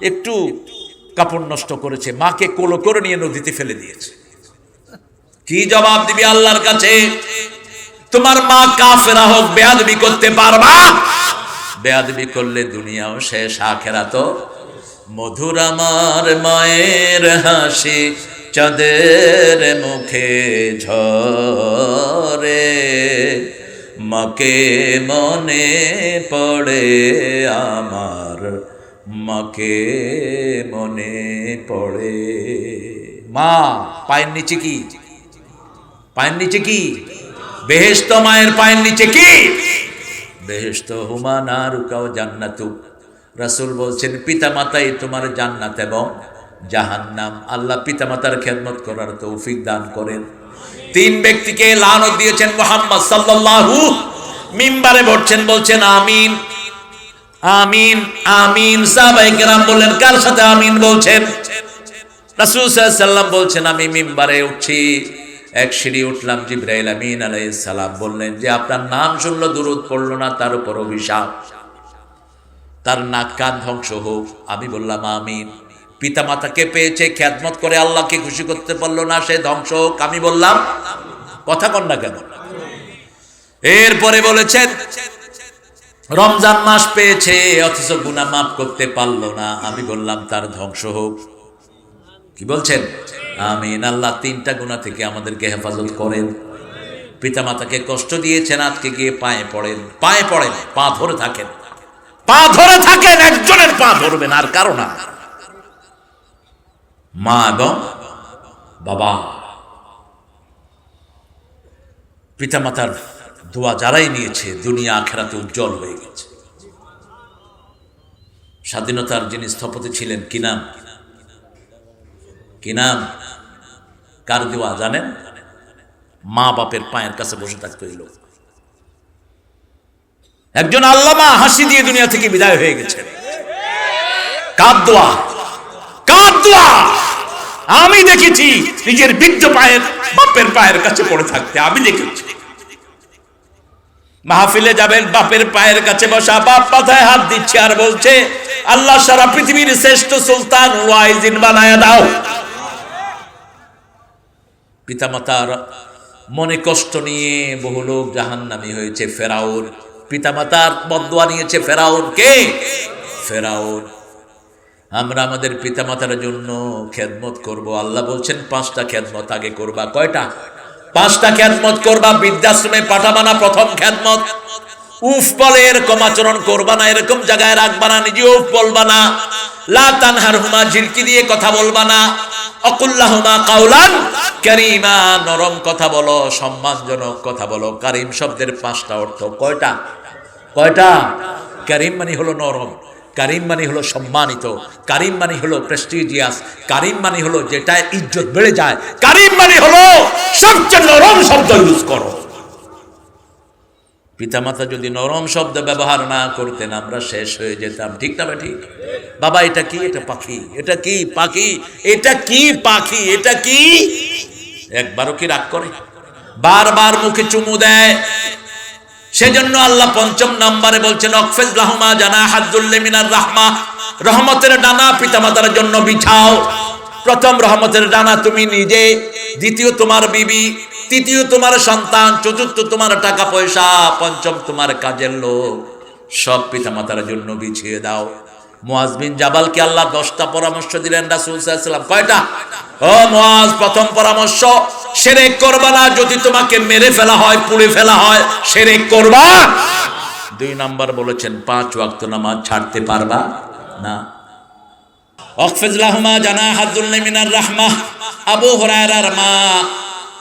একটু কাপড় নষ্ট করেছে, মাকে কোলো করে নিয়ে নদীতে ফেলে দিয়েছে। কি জবাব দিবি আল্লাহর কাছে? তোমার মা কাফেরা হোক, বেয়াদবি করতে পারবা? বেয়াদবি করলে দুনিয়াও শেষ, আখিরাতও। মধুর আমার মায়ের হাসি চাঁদের মুখে ঝরে, মাকে মনে পড়ে আমার, মাকে মনে পড়ে। মা পায়ের নিচে কি? পায়ের নিচে কি? বেহেশত। মায়ের পায়ের নিচে কি? বেহেশত। হুমা নারুকা ওয়া জান্নাতু। রাসূল বলছেন পিতামাতাই তোমার জান্নাত এবং জাহান্নাম। আল্লাহ পিতামাতার খেদমত করার তৌফিক দান করেন। তিন ব্যক্তিকে লানত দিয়েছেন মুহাম্মদ সাল্লাল্লাহু, মিম্বারে বলছেন, বলছেন আমিন আমিন আমিন। সাহাবায়ে কেরাম বললেন কার সাথে আমিন বলছেন? রাসূল সাল্লাল্লাহু আলাইহি সাল্লাম বলছেন আমি মিম্বারে উঠছি, এক সিঁড়ি উঠলাম, জিবরাইল আমিন আলাইহিস সালাম বললেন যে আপনার নাম শুনলো, দুরূদ পড়লো না, তার উপর অভিশাপ, তার নাক কান ধ্বংস হোক। আমি বললাম আমিন। পিতামাতাকে পেয়েছে, খেদমত করে আল্লাহকে খুশি করতে পারলো না, সে ধ্বংস হোক। আমি বললাম কথা কন না কেন? এরপরে বলেছেন রমজান মাস পেয়েছে অথচ গুনাহ মাফ করতে পারলো না। আমি বললাম তার ধ্বংস হোক। কি বলছেন? আমিন। আল্লাহ তিনটা গুনাহ থেকে আমাদেরকে হেফাজত করেন। পিতামাতাকে কষ্ট দিয়েছেন, আজকে গিয়ে পায়ে পড়েন, পায়ে পড়েন, পা ধরে থাকেন, পা ধরে থাকেন, একজনের পা ধরবেন আর কারো না। মা এবং বাবা, পিতামাতার দোয়া যারাই নিয়েছে দুনিয়া আখিরাতে উজ্জ্বল হয়ে গেছে। স্বাধীনতার যিনি স্থপতি ছিলেন, কি নাম? কি নাম? কার দোয়া জানেন? মা বাপের পায়ের কাছে বসে থাকতে হইল। একজন আল্লামা হাসি দিয়ে দুনিয়া থেকে বিদায় হয়ে গেছেন। কার দোয়া? কার দোয়া? আমি দেখেছি নিজের বৃদ্ধ পায়ের বাপের পায়ের কাছে পড়ে থাকতে, আমি দেখেছি। মাহফিলে যাবেন, বাপের পায়ের কাছে বসা, বাপ মাথায় হাত দিচ্ছে আর বলছে আল্লাহ সারা পৃথিবীর শ্রেষ্ঠ সুলতান ওয়াইজিন বানায়া দাও। পিতামাতার মনে কষ্ট নিয়ে বহু লোক জাহান্নামী হয়েছে। ফেরাউন পিতামাতার বদদুয়া নিয়েছে। ফেরাউন কে? ফেরাউন। আমরা আমাদের পিতামাতার জন্য খেদমত করব। আল্লাহ বলছেন 5টা খেদমত আগে করবা। কয়টা? 5টা খেদমত করবা। বৃদ্ধাশ্রমে পাঠাবা না, প্রথম খেদমত। উফ বলে এরকম আচরণ করবা না, এরকম জায়গায় রাখবা না, নিজে উফ বলবা না। লা তানহারহুমা, ঝিরকি দিয়ে কথা বলবা না। অকুল্লাহুমা কাউলান কারীমা, নরম কথা বলো, সম্মানজনক কথা বলো। কারীম শব্দের 5টা অর্থ। কয়টা? কয়টা? কারীম মানে হলো নরম, কারীম মানে হলো সম্মানিত, কারীম মানে হলো প্রেস্টিজিয়াস, কারীম মানে হলো যেটা ইজ্জত বেড়ে যায়, কারীম মানে হলো সবচেয়ে নরম শব্দ ইউজ করো। পিতামাতা যদি নরম শব্দ ব্যবহার না করতেন আমরা শেষ হয়ে যেতাম। ঠিক না ঠিক? বাবা এটা কি? এটা পাখি। এটা কি? পাখি। এটা কি? পাখি। এটা কি? একবারও কি রাগ করে? বারবার মুখে চুমু দেয়। সেজন্য আল্লাহ 5ম নম্বরে বলছেন অকফিজ লাহুমা জানাহাযুল্লি মিনার রাহমা, রহমতের ডানা পিতামাতার জন্য বিছাও। প্রথম রহমতের ডানা তুমি নিজে, দ্বিতীয় তোমার বিবি, তৃতীয় তোমার সন্তান, চতুর্থ তোমার টাকা পয়সা, পঞ্চম তোমার কাজের লোক, সব পিতামাতার জন্য বিছিয়ে দাও। মুআজ বিন জাবালকে আল্লাহ 10টা পরামর্শ দিলেন রাসূল সাল্লাল্লাহু আলাইহি ওয়াসাল্লাম। কয়টা? ও মুআজ, প্রথম পরামর্শ শিরক করবা না। যদি তোমাকে মেরে ফেলা হয়, পুড়ে ফেলা হয়, শিরক করবা। 2 নাম্বার বলেছেন 5 ওয়াক্ত নামাজ ছাড়তে পারবা না। ওয়াকফিজ লাহুমা জানাহাযুল্লি মিনার রাহমাহ, আবু হুরায়রার মা,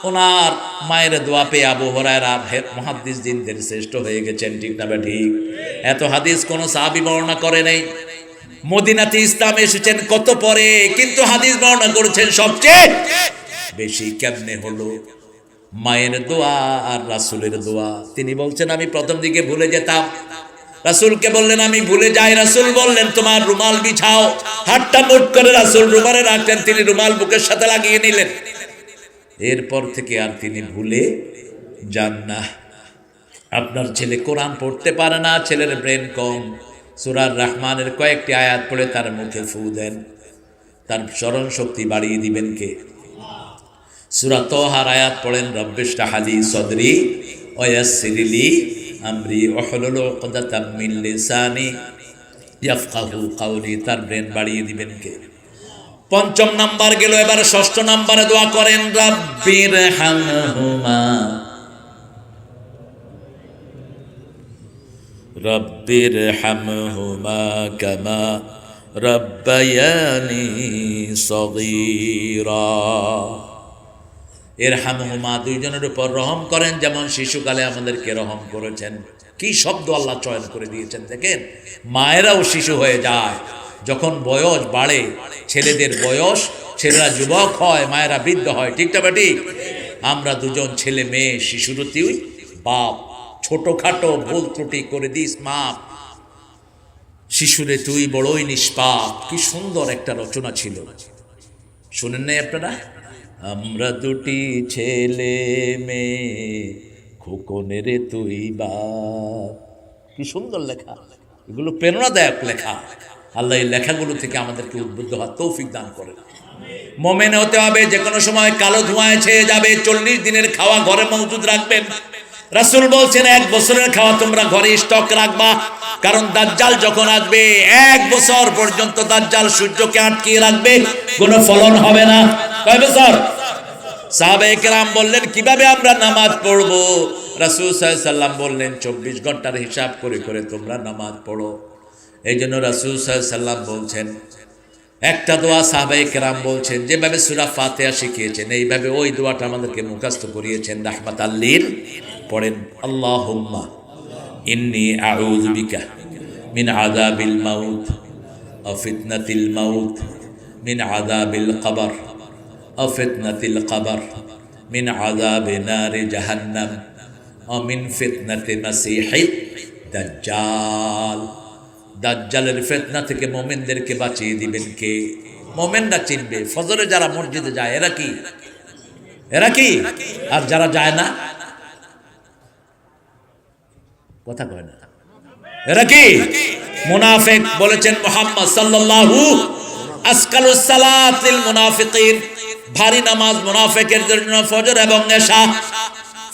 ওনার মায়ের দোয়া পেয়ে আবু হুরায়রা মুহাদ্দিস দিনদের শ্রেষ্ঠ হয়ে গেছেন। ঠিক না ঠিক? এত হাদিস কোন সাহাবী বর্ণনা করে নাই। মদিনাতে ইসলাম এসেছেন কত পরে, কিন্তু হাদিস বর্ণনা করেছেন সবচেয়ে বেশি। কেমনে হলো? মায়ের দোয়া আর রাসূলের দোয়া। তিনি বলছেন আমি প্রথম দিকে ভুলে যেতাম, রাসূলকে বললেন আমি ভুলে যাই। রাসূল বললেন তোমার রুমাল বিছাও। হাতটা মুঠ করে রাসূল রুমালে রাখলেন, তিনি রুমাল বুকের সাথে লাগিয়ে নিলেন। এরপর থেকে আর তিনি ভুলে যান না। আপনার ছেলে কোরআন পড়তে পারে না, ছেলের ব্রেন কম, সূরা রহমানের কয়েকটি আয়াত পড়ে তার মুখে ফু দেন, তার স্মরণ শক্তি বাড়িয়ে দিবেন কে? সূরা তাহার আয়াত পড়েন রব্বিশরাহ লি সদরি ওয়া ইয়াসসির লি আমরি ওয়াহলুল উকদাতাম মিন লিসানি ইয়াফকাহু কাওলি, তার ব্রেন বাড়িয়ে দিবেন কে? 5ম নাম্বার গেল। এবার 6ষ্ঠ নাম্বারে দোয়া করেন রাব্বির হামহুমা, রাব্বির হামহুমা কামা রাব্বায়ানি সগীরা। ইরহামহুমা, দুইজনের উপর রহম করেন যেমন শিশুকালে আমাদেরকে রহম করেছেন। কি শব্দ আল্লাহ চয়ন করে দিয়েছেন দেখেন। মায়েরাও শিশু হয়ে যায় যখন বয়স বাড়ে, ছেলেদের বয়স, ছেলেরা যুবক হয়, মায়েরা বৃদ্ধ হয়। ঠিক না ঠিক? আমরা দুজন ছেলে মেয়ে শিশুরতি বাপ, ছোটখাটো ভুল ত্রুটি করে দিস মাপ, শিশুরে তুই বড়ই নিষ্পাপ। কি সুন্দর একটা রচনা ছিল, শুনেন নাই আপনারা? আমরা দুটি ছেলে মেয়ে, খোকনের তুই বাপ। কি সুন্দর লেখা, এগুলো প্রেরণাদায়ক লেখা। আল্লাহ এই লেখাগুলো থেকে আমাদেরকে উদ্বুদ্ধ হওয়ার তৌফিক দান করেন। মোমেন হতে হবে, যে কোনো সময় কালো ধোঁয়ায় ছেয়ে যাবে। 40 দিনের খাওয়া ঘরে মজুদ রাখবেন। রাসূল বলছেন 1 বছরের খাওয়া তোমরা ঘরে স্টক রাখবা, কারণ দাজ্জাল যখন আসবে 1 বছর পর্যন্ত দাজ্জাল সূর্যকে আটকিয়ে রাখবে, কোনো ফলন হবে না। কয় বছর? সাহাবায়ে কেরাম বললেন কিভাবে আমরা নামাজ পড়বো? রাসূল সাল্লাল্লাহু আলাইহি ওয়াসাল্লাম বললেন 24 ঘন্টার হিসাব করে করে তোমরা নামাজ পড়ো। এই জন্য রাসূল সাল্লাল্লাহু আলাইহি ওয়াসাল্লাম বলছেন একটা দোয়া, সাহাবায়ে কেরাম বলছেন যেভাবে সূরা ফাতিহা শিখিয়েছেন এইভাবে ওই দোয়াটা আমাদেরকে মুখস্থ করিয়েছেন। রাহমাতাল লিল পড়েন, আল্লাহুম্মা ইন্নী আউযু বিকা মিন আযাবিল মাউত ওয়া ফিতনাতিল মাউত, মিন আযাবিল কবর ওয়া ফিতনাতিল কবর, মিন আযাবি নারি জাহান্নাম ওয়া মিন ফিতনাতি মাসিহিদ দাজ্জাল। দাজ্জালের ফিতনা থেকে মুমিনদেরকে বাঁচিয়ে দিবেন কে? মোমেনরা চিনবে। ফজরে যারা মসজিদে যায় এরা কি, এরা কি? আর যারা যায় না, কথা কয় না, এরা কি? মুনাফিক। বলেছেন মুহাম্মদ সাল্লাল্লাহু আসকালুস সালাতিল মুনাফিকিন, ভারী নামাজ মুনাফিকের জন্য ফজর এবং এশা।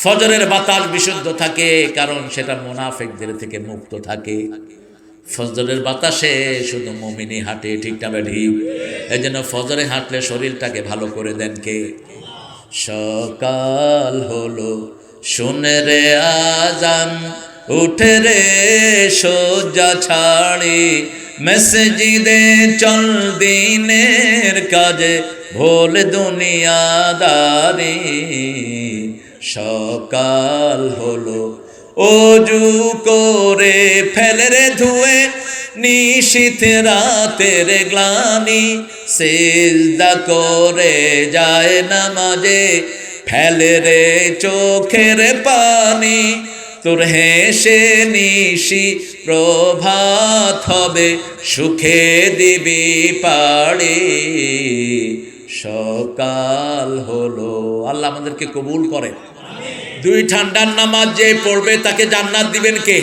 ফজরের বাতাস বিশুদ্ধ থাকে, কারণ সেটা মুনাফিকদের থেকে মুক্ত থাকে। ফজরের বাতাসে শুধু মুমিনই হাঁটে, ঠিক না ঠিক? এই জন্য ফজরে হাঁটলে শরীরটাকে ভালো করে দেন কে? সকাল হলো শুনে রে আজান, উঠে রে সোজা ছাড়ি, মসজিদে চল দিনের কাজে, ভোল দুনিয়াদারি। সকাল হলো অজু করে ফেলে রে ধুয়ে, নিশীথ রাতের গ্লানি, সিজদা করে যায় নামাজে, ফেলে রে চোখের পানি। তোর হেসে নিশি প্রভাত হবে, সুখে দিবি পাড়ি। সকাল হলো। আল্লাহ আমাদেরকে কবুল করে। দুই ঠান্ডার নামাজ যে পড়বে তাকে জান্নাত দিবেন কে?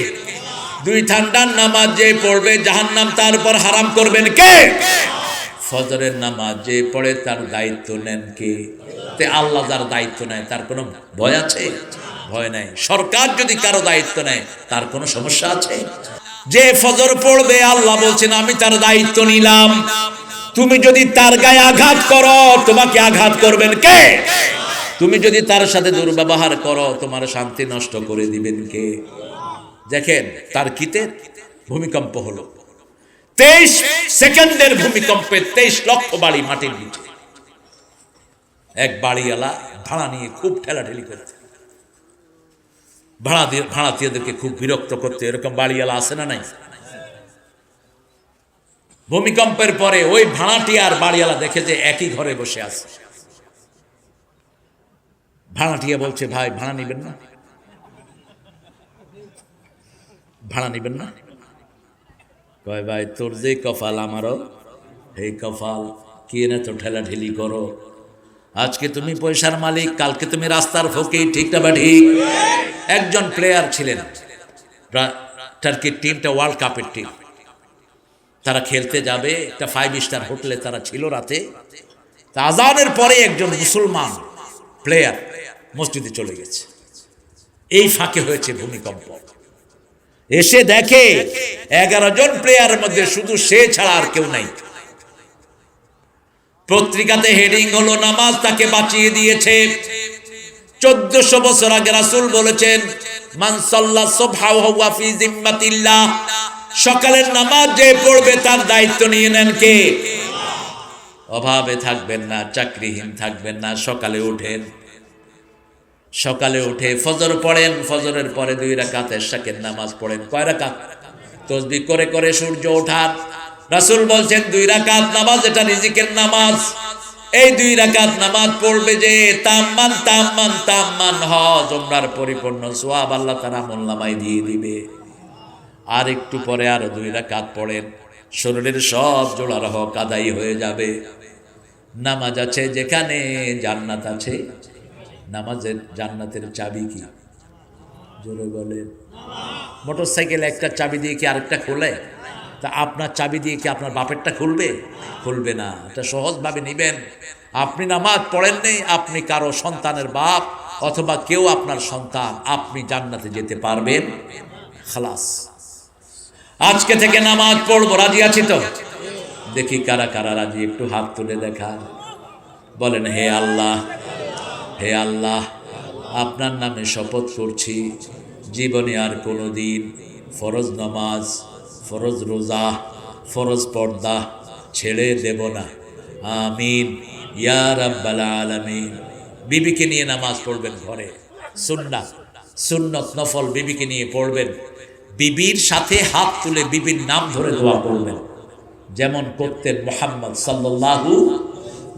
দুই ঠান্ডার নামাজ যে পড়বে জাহান্নাম তার উপর হারাম করবেন কে? ফজরের নামাজ যে পড়ে তার দায়িত্ব নেন কে? তে আল্লাহ যার দায়িত্ব নেয় তার কোনো ভয় আছে? ভয় নাই। সরকার যদি কারো দায়িত্ব নেয় তার কোনো সমস্যা আছে? যে ফজর পড়বে আল্লাহ বলছেন আমি তার দায়িত্ব নিলাম। তুমি যদি তার গায়ে আঘাত করো তোমাকে আঘাত করবেন কে? তুমি যদি তার সাথে দুর্ব্যবহার করো তোমার শান্তি নষ্ট করে দিবেন কে? দেখেন তার কিতে ভূমিকম্প হলো, 23 সেকেন্ডের ভূমিকম্পে 23 লক্ষ বাড়ি মাটির নিচে। এক বাড়িওয়ালা ভাড়া নিয়ে খুব ঠেলাঠেলি করতে, ভাড়াটিয়াদেরকে খুব বিরক্ত করতে। এরকম বাড়িওয়ালা আছে না নাই? ভূমিকম্পের পরে ওই ভাড়াটিয়া আর বাড়িওয়ালা দেখে যে একই ঘরে বসে আছে। ভাড়াটিয়া বলছে ভাই ভাড়া নিবেন না? ভাড়া নিবেন না? কয় ভাই তোর যে কপাল আমারও এই কপাল, কি না তো ঠেলাঠেলি করো। আজকে তুমি পয়সার মালিক, কালকে তুমি রাস্তার ফকির, ঠিক না বা ঠিক? একজন প্লেয়ার ছিলেন টার্কির টিমটা, ওয়ার্ল্ড কাপের টিম। তারা খেলতে যাবে একটা 5 স্টার হোটেলে তারা ছিল রাতে। তা আজানের পরে একজন মুসলমান প্লেয়ার মসজিদে চলে গেছে। এই ফাঁকে হয়েছে ভূমিকম্প। এসে দেখে 11 জন প্লেয়ারের মধ্যে শুধু সে ছাড়া আর কেউ নাই। পত্রিকাতে হেডিং হলো নামাজ তাকে বাঁচিয়ে দিয়েছে। 1400 বছর আগে রাসূল বলেছেন মান সাল্লা সুবহা ওয়া হুয়া ফি জিম্মাতিল্লাহ, সকালের নামাজ যে পড়বে তার দায়িত্ব নিয়ে নেন কে? অভাবে থাকবেন না, চাকরিহীন থাকবেন না। সকালে উঠেন, সকালে উঠে ফজর পড়েন, ফজরের পরে 2 রাকাত এশাকের নামাজ পড়েন। কয় রাকাত? তাসবিহ করে করে সূর্য ওঠার। রাসূল বলছেন 2 রাকাত নামাজ এটা রিজিকের নামাজ। এই 2 রাকাত নামাজ পড়বে যে তাম্মান তাম্মান তাম্মান হজ উমরার পরিপূর্ণ সওয়াব আল্লাহ তাআলা আমলনামায় দিয়ে দিবে। আর একটু পরে আরো 2 রাকাত পড়েন, শরীরের সব জোড়ার হক আদায় হয়ে যাবে। নামাজ আছে যেখানে জান্নাত আছে। নামাজের জান্নাতের চাবি কি? জোরে বলেন। মোটরসাইকেল একটা চাবি দিয়ে কি আরেকটা খোলে? তা আপনার চাবি দিয়ে কি আপনার বাপেরটা খুলবে? খুলবে না। এটা সহজভাবে নিবেন। আপনি নামাজ পড়েন নেই, আপনি কারো সন্তানের বাপ অথবা কেউ আপনার সন্তান, আপনি জান্নাতে যেতে পারবেন। খালাস। আজকে থেকে নামাজ পড়বো, রাজি আছি তো? দেখি কারা কারা রাজি, একটু হাত তুলে দেখান। বলেন হে আল্লাহ, হে আল্লাহ, আপনার নামে শপথ করছি জীবনে আর কোনো দিন ফরজ নামাজ, ফরজ রোজা, ফরজ পর্দা ছেড়ে দেব না। আমিন ইয়া রাব্বাল আলামিন। বিবিকে নিয়ে নামাজ পড়বেন ঘরে, সুন্নাত সুন্নত নফল বিবিকে নিয়ে পড়বেন। বিবির সাথে হাত তুলে বিবির নাম ধরে দোয়া করবেন, যেমন করতেন মুহাম্মদ সাল্লাল্লাহু।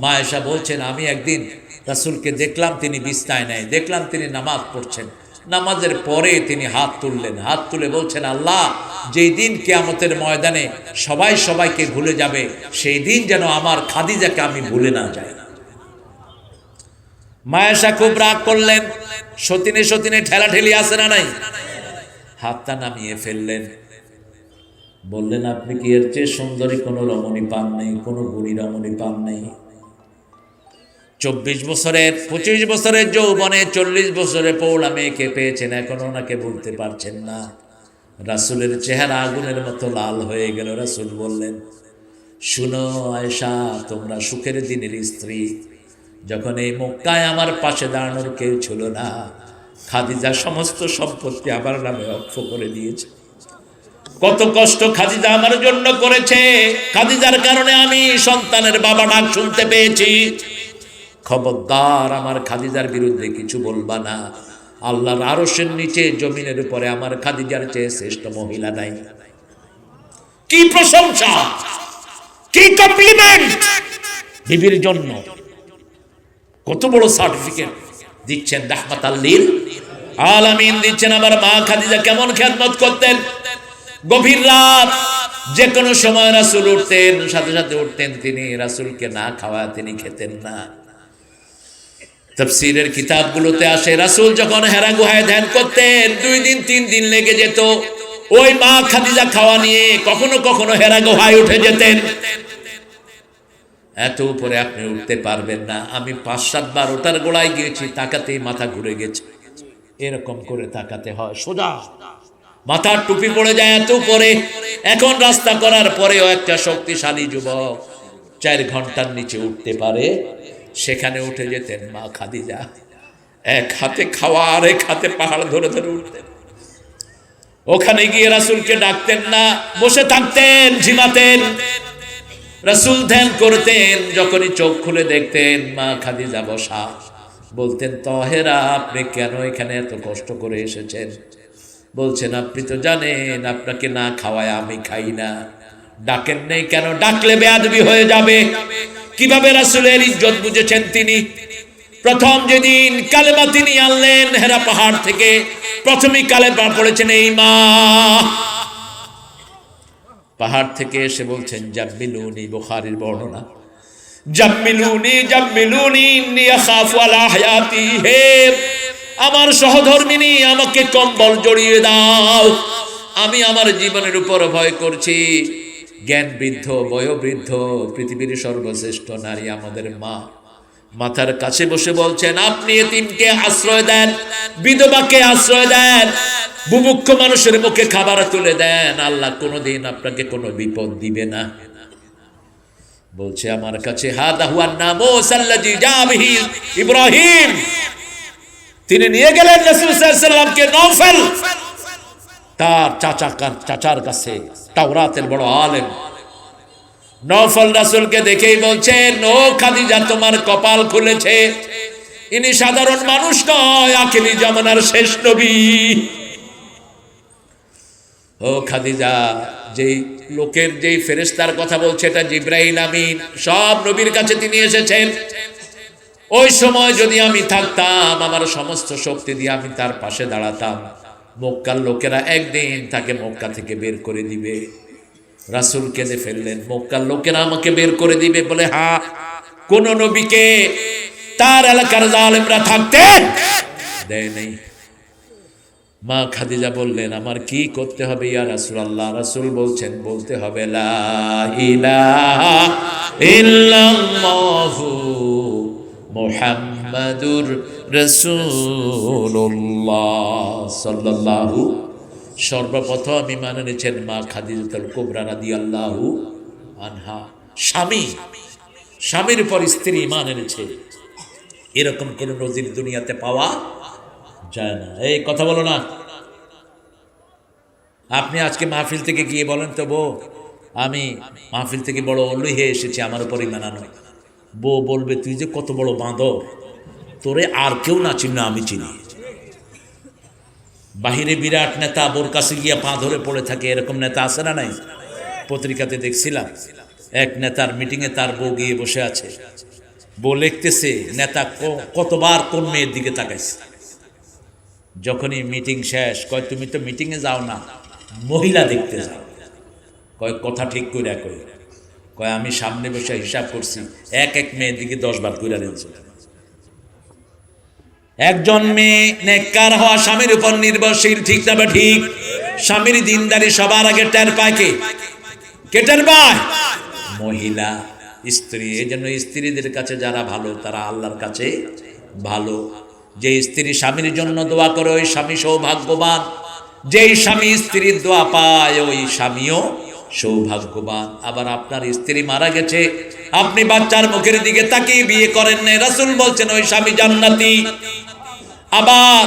মা আয়েশা বলছেন আমি একদিন রাসূলকে দেখলাম তিনি বিছানায় নাই, দেখলাম তিনি নামাজ পড়ছেন। নামাজের পরে তিনি হাত তুললেন, হাত তুলে বলছেন, আল্লাহ, যেই দিন কিয়ামতের ময়দানে সবাই সবাইকে ভুলে যাবে, সেই দিন যেন আমার খাদিজাকে আমি ভুলে না যাই। মায়েশা খুব রাগ করলেন, সতিনে সতিনে ঠেলাঠেলি আছে না নাই, হাতটা নামিয়ে ফেললেন, বললেন, আপনি কি এর চেয়ে সুন্দরী কোনো রমণী পান নেই, কোনো গুণী রমণী পান নেই? 24 বছরের 25 বছরের যৌবনে 40 বছরে পৌলা মেয়েকে পেয়েছেন, এখন ওনাকে বলতে পারছেন না। রাসূলের চেহারা আগুনের মতো লাল হয়ে গেল। রাসূল বললেন, শুনো আয়েশা, তোমরা সুখের দিনের স্ত্রী। যখন এই মক্কায় আমার পাশে দাঁড়ানোর কেউ ছিল না, খাদিজা সমস্ত সম্পত্তি আমার নামে ওয়াকফ করে দিয়েছে। কত কষ্ট খাদিজা আমার জন্য করেছে, খাদিজার কারণে আমি সন্তানের বাবা ডাক শুনতে পেয়েছি। খবরদার আমার খাদিজার বিরুদ্ধে কিছু বলবা না। আল্লাহর আরশের নিচে জমিনের উপরে আমার খাদিজার চেয়ে শ্রেষ্ঠ মহিলা নাই। কি প্রশংসা, কি কমপ্লিমেন্ট বিবির জন্য! কত বড় সার্টিফিকেট দিচ্ছেন রাহমাতাল লিল আলামিন, দিচ্ছেন। আমার মা খাদিজা কেমন খেদমত করতেন। গভীর রাত যে কোনো সময় রাসূল উঠতেন, সাথে সাথে উঠতেন তিনি। রাসূলকে না খাওয়া তিনি খেতেন না। তাফসীরের কিতাবগুলোতে আসে, রাসূল যখন হেরা গুহায় ধ্যান করতেন, 2 দিন 3 দিন লেগে যেত। ওই মা খাদিজা খাওয়া নিয়ে কখনো কখনো হেরা গুহায় উঠে যেতেন। এত উপরে আপনি উঠতে পারবেন না। আমি 5-7 বার ওটার গোড়ায় গিয়েছি, তাকাতেই মাথা ঘুরে গেছে। এরকম করে তাকাতে হয়, সোজা মাথার টুপি পড়ে যায় এত উপরে। এখন রাস্তা করার পরেও একটা শক্তিশালী যুবক 4 ঘন্টার নিচে উঠতে পারে, সেখানে উঠে যেতেন মা খাদিজা। এক হাতে খাওয়া আর এক হাতে পাহাড় ধরে ধরে উঠতেন। ওখানে গিয়ে রাসূলকে ডাকতেন না, বসে থাকতেন, ঝিমাতেন। রাসূল ধ্যান করতেন, যখনই চোখ খুলে দেখতেন মা খাদিজা বসা, বলতেন, তহেরা, আপনি কেন এখানে এত কষ্ট করে এসেছেন? বলছেন, আপনি তো জানেন আপনাকে না খাওয়ায় আমি খাই না। ডাকেন নেই কেন? ডাকলে বেয়াদবি হয়ে যাবে। কিভাবে রাসূলের ইজ্জত বুঝেছেন তিনি? প্রথম যেদিন কালেমা তিনি আনলেন হেরা পাহাড় থেকে, প্রথমেই কালেমা পড়েছেন এই মা। পাহাড় থেকে এসে বলছেন, জাম্মিলুনি, বুখারীর বর্ণনা, জাম্মিলুনি জাম্মিলুনি ইন্নী আখাফু আলা হায়াতি, হে আমার সহধর্মিনী, আমাকে কম্বল জড়িয়ে দাও, আমি আমার জীবনের উপর ভয় করছি। জ্ঞান বৃদ্ধ, বয়োবৃদ্ধ, পৃথিবীর সর্বশ্রেষ্ঠ নারী আমাদের মা, মাথার কাছে বসে বলছেন, আপনি এতিমকে আশ্রয় দেন, বিধবাকে আশ্রয় দেন, বুভুক্ষ মানুষের মুখে খাবার তুলে দেন, আল্লাহ কোনোদিন আপনাকে কোনো বিপদ দিবে না। বলছে, আমার কাছে হাদা হুয়া নামুস আল্লাযী জা বিহি ইব্রাহিম। তিনি নিয়ে গেলেন রাসূল সাল্লাল্লাহু আলাইহি ওয়াসাল্লামকে নওফল, তার চাচার কাছে, তাওরাতের বড় আলেম। নওফল রাসূলকে দেখেই বলছেন, ও খাদিজা, তোমার কপাল খুলেছে, ইনি সাধারণ মানুষ নয়, আখিরি জামানার শেষ নবী। ও খাদিজা, যেই লোকের, যেই ফেরেশতার কথা বলছে, এটা জিবরাইল আমিন, সব নবীর কাছে তিনি এসেছেন। ওই সময় যদি আমি থাকতাম, আমার সমস্ত শক্তি দিয়ে আমি তার পাশে দাঁড়াতাম, মক্কার লোকেরা একদিন তাকে মক্কা থেকে বের করে দিবে। রাসূল কেঁদে ফেললেন, মক্কার লোকেরা আমাকে বের করে দিবে বলে? হ্যাঁ, কোন নবীকে তার এলাকার জালেমরা থাকতে দেয় নাই। মা খাদিজা বললেন, আমার কি করতে হবে ইয়া রাসূলুল্লাহ? রাসূল বলছেন, বলতে হবে লা ইলাহা ইল্লাল্লাহু মুহাম্মাদুর রাসূলুল্লাহ সাল্লাল্লাহু। সর্বপ্রথম ঈমান এনেছেন মা খাদিজাতুল কুবরা রাদিয়াল্লাহু আনহা। স্বামীর উপর স্ত্রী ঈমান এনেছে, এরকম কোন নজির দুনিয়াতে পাওয়া যায় না। এই কথা বলো না। আপনি আজকে মাহফিল থেকে গিয়ে বলেন তো, বউ, আমি মাহফিল থেকে বড় অলি হয়ে এসেছি, আমার উপর ঈমান আনো। বউ বলবে, তুই যে কত বড় বাঁদর, তোরে আর কেউ না চিনি, আমি চিনি। বাহিরে বিরাট নেতা, বোর কাছে গিয়া পা ধরে পড়ে থাকে, এরকম নেতা আছে না নাই? পত্রিকাতে দেখছিলাম, এক নেতার মিটিংয়ে তার বউ গিয়ে বসে আছে, বউ লিখতেছে, নেতা কতবার কোন মেয়ের দিকে তাকাইছে। যখনই মিটিং শেষ কয় তুমি তো মিটিংয়ে যাও না, মহিলা দেখতে যাও। কয় কথা ঠিক কইরা কই। কয় আমি সামনে বসে হিসাব করছি, এক এক মেয়ের দিকে 10 বার কইরা দিয়েছে। একজন মেয়ে নেককার হওয়া স্বামীর উপর নির্ভরশীল, ঠিক না বা ঠিক? স্বামীর দিনদারি সবার আগে টের পায় কে? কে টের পায়? মহিলা, স্ত্রী। এই জন্য স্ত্রীদের কাছে যারা ভালো তারা আল্লাহর কাছে ভালো। যে স্ত্রী স্বামীর জন্য দোয়া করে ওই স্বামী সৌভাগ্যবান, যেই স্বামী স্ত্রীর দোয়া পায় ওই স্বামীও সৌভাগ্যবান। আবার আপনার স্ত্রী মারা গেছে, আপনি বাচ্চার মুখের দিকে তাকিয়ে বিয়ে করেন না, রাসূল বলছেন ওই স্বামী জান্নাতি। আবার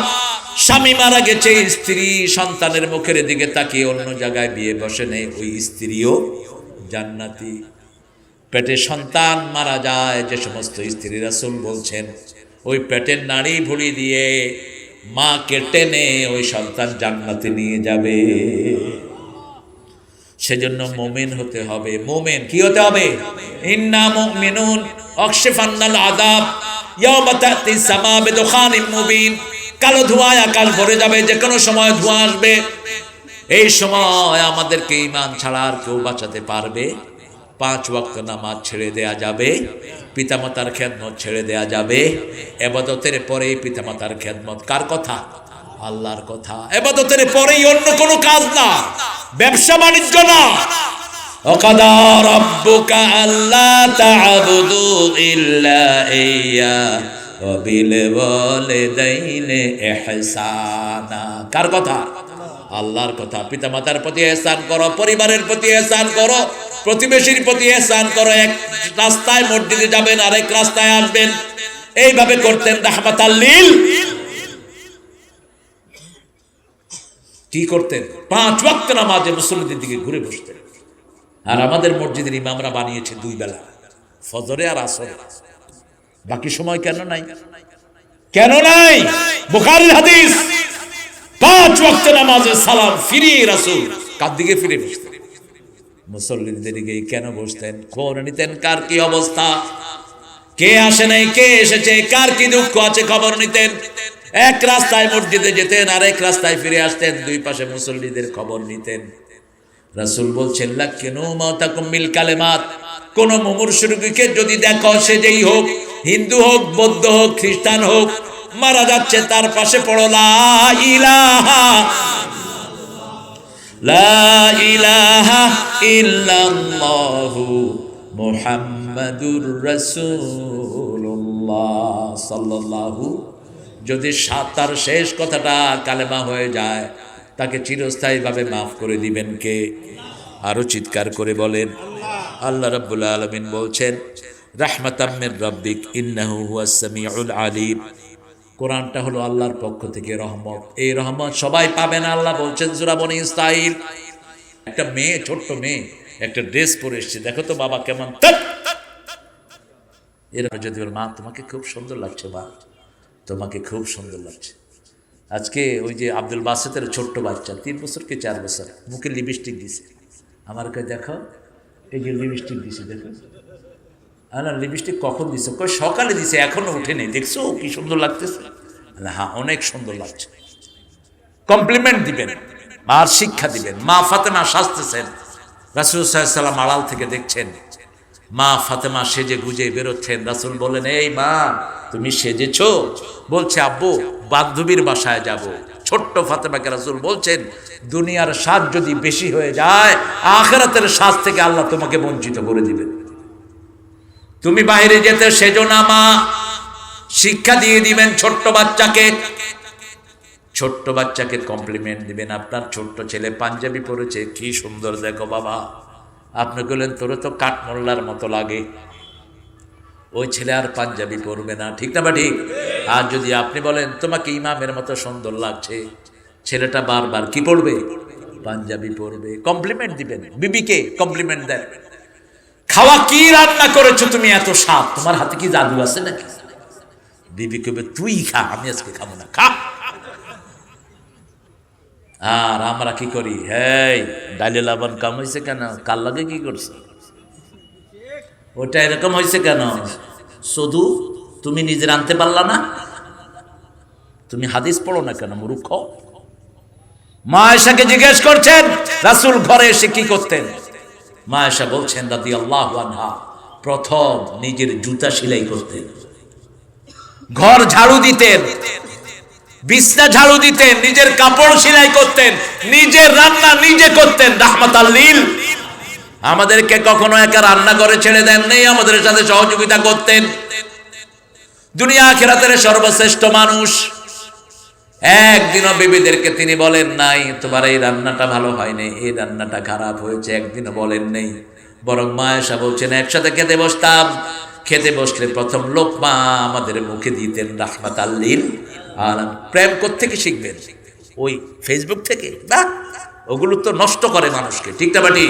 স্বামী মারা গেছে, স্ত্রী সন্তানের মুখের দিকে তাকিয়ে অন্য জায়গায় বিয়ে বসে নেই, ওই স্ত্রীও জান্নাতি। পেটে সন্তান মারা যায় যে সমস্ত স্ত্রী, রাসূল বলছেন ওই পেটের নাড়ি ভুড়ি দিয়ে মাকে টেনে ওই সন্তান জান্নাতে নিয়ে যাবে। সেজন্য মুমিন হতে হবে। মুমিন কি হতে হবে? ইন্না মুমিনুন আকশিফান্নাল আযাব ইয়াওমা তাতি সামা বিদুখানিম মুবিন। কালো ধোঁয়ায় আকাশ ভরে যাবে, যে কোনো সময় ধোঁয়া আসবে। এই সময় আমাদেরকে ঈমান ছাড়া আর কেউ বাঁচাতে পারবে? 5 ওয়াক্ত নামাজ ছেড়ে দেয়া যাবে, পিতামাতার খেদমত ছেড়ে দেয়া যাবে। ইবাদতের পরেই পিতামাতার খেদমত। কার কথা? আল্লাহর কথা। ইবাদতের পরেই অন্য কোনো কাজ না, ব্যবসা বাণিজ্য না। ওয়াকাদা রাব্বুকা আল্লা তা'বুদু ইল্লা ইয়্যা ওয়া বিল ওয়ালিদাইনি ইহসানা। কার কথা? আল্লাহর কথা। পিতামাতার প্রতি ইহসান করো, পরিবারের প্রতি ইহসান করো, প্রতিবেশীর প্রতি ইহসান করো। এক রাস্তায় মসজিদে যাবেন, আরেক রাস্তায় আসবেন, এইভাবে করতেন রাহমাতাল লিল। কি করতেন? 5 ওয়াক্ত নামাজে মুসল্লিদের দিকে ঘুরে বসতেন। আর আমাদের মসজিদের ইমামরা বানিয়েছে 2 বেলা, ফজরে আর আসরে। বাকি সময় কেন নাই? কেন নাই? বুখারীর হাদিস, 5 ওয়াক্ত নামাজে সালাম ফিরিয়ে রাসূল কার দিকে ফিরে বসতেন? মুসল্লিদের দিকে। কেন বসতেন? খবর নিতেন কার কি অবস্থা, কে আসে নাই, কে এসেছে, কার কি দুঃখ আছে খবর নিতেন। এক রাস্তায় মসজিদে যেতেন, আরেক রাস্তায় ফিরে আসতেন, 2 পাশে মুসল্লিদের খবর নিতেন। রাসূল বলছেন লাকিনু মাতাকুম বিল কালেমাত। কোন মুমূর্ষু রোগীকে যদি দেখো, সে যেই হোক, হিন্দু হোক, বৌদ্ধ হোক, খ্রিস্টান হোক, মারা যাচ্ছে, তার পাশে পড়ো লা ইলাহা লা ইলাহা ইল্লাল্লাহু মুহাম্মাদুর রাসূলুল্লাহ সাল্লাল্লাহু। যদি তার শেষ কথাটা কালেমা হয়ে যায়, তাকে চিরস্থায়ীভাবে মাফ করে দিবেন কে? আরো চিৎকার করে বলেন। আল্লাহ রাব্বুল আলামিন বলছেন রাহমাতাম মির রাব্বিক ইন্নাহু হুয়াস সামিউল আলিম। কোরআনটা হলো আল্লাহর পক্ষ থেকে রহমত। এই রহমত সবাই পাবে না। আল্লাহ বলছেন সূরা বনী ইসরাঈল, একটা মেয়ে, ছোট্ট মেয়ে একটা ড্রেস পরে এসেছে, দেখো তো বাবা কেমন। এরপর যদি বল, মা তোমাকে খুব সুন্দর লাগছে, মা তোমাকে খুব সুন্দর লাগছে। আজকে ওই যে আব্দুল বাসেতের ছোট্ট বাচ্চা, 3 বছর কি 4 বছর, মুখে লিপস্টিক দিছে। আমার কাছে দেখো, এই যে লিপস্টিক দিছে, দেখো। না, লিপস্টিক কখন দিছে? কই সকালে দিছে, এখনো উঠে নেই, দেখছো কি সুন্দর লাগতেছে? হ্যাঁ, অনেক সুন্দর লাগছে। কমপ্লিমেন্ট দিবেন আর শিক্ষা দিবেন। মা ফাতেমা সাজতেছেন, রাসূল সাল্লাল্লাহু আলাইহি ওয়াসাল্লাম আড়াল থেকে দেখছেন। মা ফাতেমা সেজে গুজে বেরোচ্ছেন। রাসূল বলেন, এই মা তুমি সেজেছো? বলছে আব্বু বান্ধবীর বাসায় যাব। ছোট্ট ফাতেমাকে রাসূল বলছেন, দুনিয়ার সাজ যদি বেশি হয়ে যায়, আখিরাতের সাজ থেকে আল্লাহ তোমাকে বঞ্চিত করে দিবেন। তুমি বাইরে যেতে সেজো না মা। শিক্ষা দিয়ে দিবেন ছোট্ট বাচ্চাকে। ছোট্ট বাচ্চাকে কমপ্লিমেন্ট দিবেন। আপনার ছোট্ট ছেলে পাঞ্জাবি পরেছে, কি সুন্দর দেখো বাবা। আপনি বললেন তোরে তো কাঠমোল্লার মতো লাগে, ওই ছেলে আর পাঞ্জাবি পরবে না, ঠিক না বা ঠিক? আর যদি আপনি বলেন তোমাকে ইমামের মতো সুন্দর লাগছে, ছেলেটা বারবার কি পড়বে? পাঞ্জাবি পরবে। কমপ্লিমেন্ট দিবেন। বিবিকে কমপ্লিমেন্ট দেন। খাওয়া কি রান্না করেছো তুমি, এত স্বাদ, তোমার হাতে কি জাদু আছে নাকি? বিবি কবে তুই খা, আমি আজকে খাবো না, খা। আর আমরা কি করি? হেই ডালে লবণ কম হয়েছে কেন? কাল লাগে কি করছে? ওটা এরকম হয়েছে কেন? শুধু তুমি নিজে রাঁধতে পারলা না? তুমি হাদিস পড়ো না কেন মূর্খ? মা আয়েশাকে জিজ্ঞেস করছেন রাসূল ঘরে এসে কি করতেন? মা আয়েশা বলছেন রাদিয়াল্লাহু আনহা, প্রথম নিজের জুতা সেলাই করতেন, ঘর ঝাড়ু দিতেন, বিছনা ঝাড়ু দিতেন, নিজের কাপড় সেলাই করতেন, নিজের রান্না নিজে করতেন। রাহমাতাল লিল। আমাদেরকে কখনো একা রান্না করে ছেড়ে দেন নেই, আমাদের সাথে সহযোগিতা করতেন। দুনিয়া আখিরাতের সর্বশ্রেষ্ঠ মানুষ। একদিনও বিবিদেরকে তিনি বলেন নাই তোমার এই রান্নাটা ভালো হয়নি, এই রান্নাটা খারাপ হয়েছে, একদিনও বলেন নেই। বরং মা আয়েশা বলছেন একসাথে খেতে বসতাম, খেতে বসলে প্রথম লোকমা আমাদের মুখে দিতেন রাহমাতাল লিল আলামিন। প্রেম কোত্থেকে শিখবেন? ওই ফেসবুক থেকে? বা ওগুলো তো নষ্ট করে মানুষকে, ঠিক না বাটি?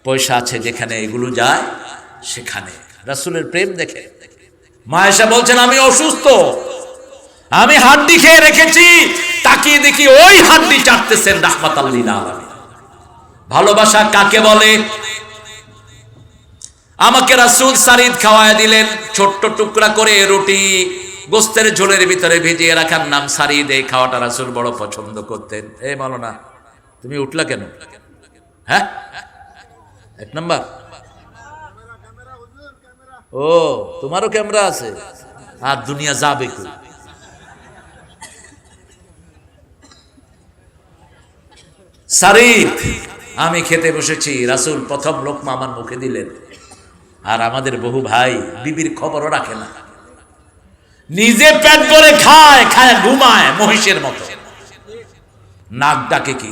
পয়সা আছে যেখানে এগুলো যায় সেখানে। রাসূলের প্রেম দেখে মা আয়েশা বলছেন আমি অসুস্থ, আমি হাড্ডি খেয়ে রেখেছি, তাকিয়ে দেখি ওই হাড্ডি চাটতেছেন রাহমাতাল লিল আলামিন। ভালোবাসা কাকে বলে? আমাকে রাসূল সারিদ খাওয়ায় দিলেন, ছোট্ট টুকরা করে রুটি গোস্তের ঝোলের ভিতরে ভিজিয়ে রাখার নাম সারিদ। এই খাওয়াটা রাসূল বড় পছন্দ করতেন। এই মাওলানা তুমি উঠলা কেন? হ্যাঁ, এক নাম্বার। ও তোমারও ক্যামেরা আছে, আর দুনিয়া যাবে কই? সারিদ আমি খেতে বসেছি, রাসূল প্রথম লোকমা আমার মুখে দিলেন। আর আমাদের বহু ভাই বিবির খবরও রাখে না, নিজে পেট ভরে খায়, খায় ঘুমায় মহিষের মতো। নাক ডাকে কি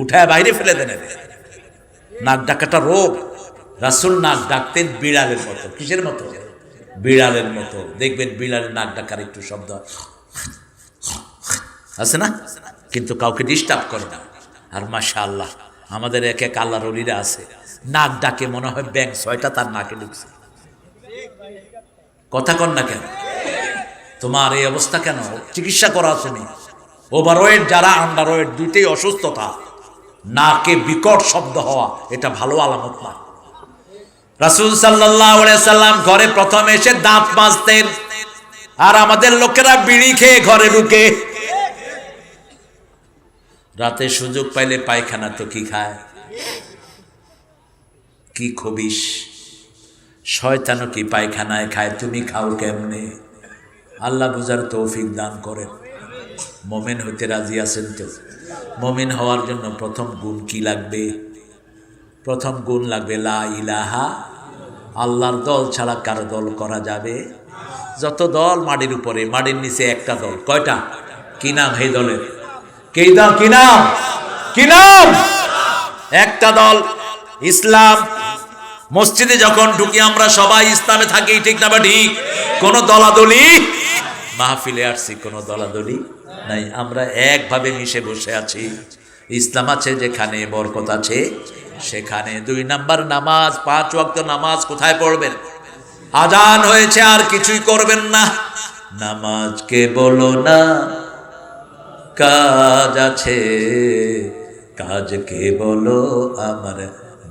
উঠায় বাইরে ফেলে দেন। নাক ডাকাটা রোগ। রাসূল নাক ডাকতেন বিড়ালের মতো। কিসের মতো? বিড়ালের মতো। দেখবেন বিড়ালের নাক ডাকার একটু শব্দ আছে না, কিন্তু কাউকে ডিস্টার্ব করে না। আর মাশাআল্লাহ আমাদের এক এক আল্লাহর ওলিরা আছে, নাক ডাকে মনে হয় ব্যাং ৬টা তার নাকে ঢুকছে। কথা কন না কেন? তোমার এই অবস্থা কেন? চিকিৎসা করা আসেনি। ওভারওয়েট যারা আন্ডারওয়েট, দুইটাই অসুস্থতা। নাকে বিকট শব্দ হওয়া এটা ভালো আলামত না। রাসূল সাল্লাল্লাহু আলাইহি সাল্লাম ঘরে প্রথম এসে দাঁত মাজতেন, আর আমাদের লোকেরা বিড়ি খেয়ে ঘরে ঢুকে। রাতে সুযোগ পাইলে পায়খানা তো কি খায়, কি খবিস। শয়তানও কি পায়খানায় খায়, তুমি খাও কেমনে? আল্লাহ বুঝার তৌফিক দান করেন। মুমিন হতে রাজি আছেন তো? মুমিন হওয়ার জন্য প্রথম গুণ কি লাগবে? প্রথম গুণ লাগবে লা ইলাহা। আল্লাহর দল ছাড়া কারো দল করা যাবে? যত দল মাটির উপরে, মাটির নিচে একটা দল। কয়টা? কি নাম এই দলের? কি নাম? কি নাম? একটা দল, ইসলাম। মসজিদে যখন ঢুকি আমরা সবাই ইসলামে থাকি, ঠিক না বা ঠিক? কোন দলাদলি, মাহফিলে আসছি কোন দলাদলি নাই, আমরা একভাবে মিশে বসে আছি। ইসলাম আছে যেখানে, বরকত আছে সেখানে। ২ নাম্বার নামাজ, ৫ ওয়াক্ত নামাজ কোথায় পড়বেন? আজান হয়েছে আর কিছুই করবেন না। নামাজকে বলো না কাজ আছে, কাজকে বলো আমার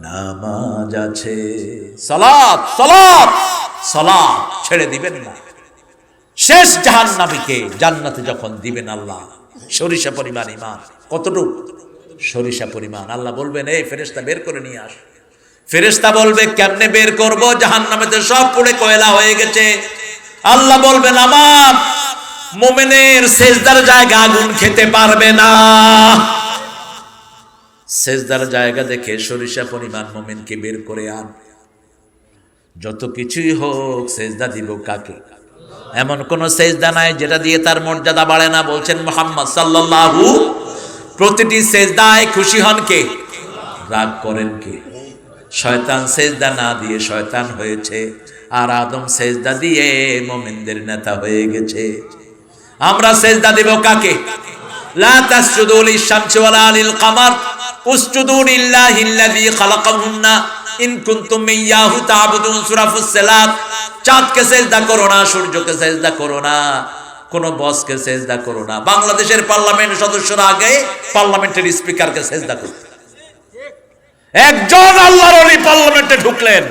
নামাজ আছে। সালাত সালাত সালাত ছেড়ে দিবেন না। শেষ জাহান্নামীকে জান্নাতে যখন দিবেন আল্লাহ, সরিষা পরিমাণ ঈমান। কতটুকু? সরিষা পরিমাণ। আল্লাহ বলবেন এই ফেরেশতা বের করে নিয়ে আস। ফেরেশতা বলবে কেমনে বের করব? জাহান্নামেতে সব পুড়ে কয়লা হয়ে গেছে। আল্লাহ বলবেন আমার মুমিনের সেজদার জায়গা আগুন খেতে পারবে না। সেজদার জায়গা দেখে সরিষা পরিমাণ মুমিনকে বের করে আন। যত কিছুই হোক সেজদা দিব কাকে? এমন কোন সেজদা নাই যেটা দিয়ে তার মর্যাদা বাড়ে না। বলছেন মুহাম্মদ সাল্লাল্লাহু, প্রতিটি সেজদায় খুশি হন কে? রাগ করেন কে? শয়তান সেজদা না দিয়ে শয়তান হয়েছে, আর আদম সেজদা দিয়ে মুমিনদের নেতা হয়ে গেছে। আমরা সেজদা দেব কাকে? লা তাসজুদু লিশ-শামসি ওয়ালা লিল কামার উসজুদু লিল্লাহিল্লাযী খালাকাহুন্না ইন কুনতুম ইয়্যাহু তা'বুদুন। সূরা ফুসসিলাত। চাঁদকে সেজদা করো না, সূর্যকে সেজদা করো না, কোন বসকে সেজদা করো না। বাংলাদেশের পার্লামেন্ট সদস্যরা আগে পার্লামেন্টের স্পিকারকে সেজদা করত। একজন আল্লাহর ওলি পার্লামেন্টে ঢুকলেন,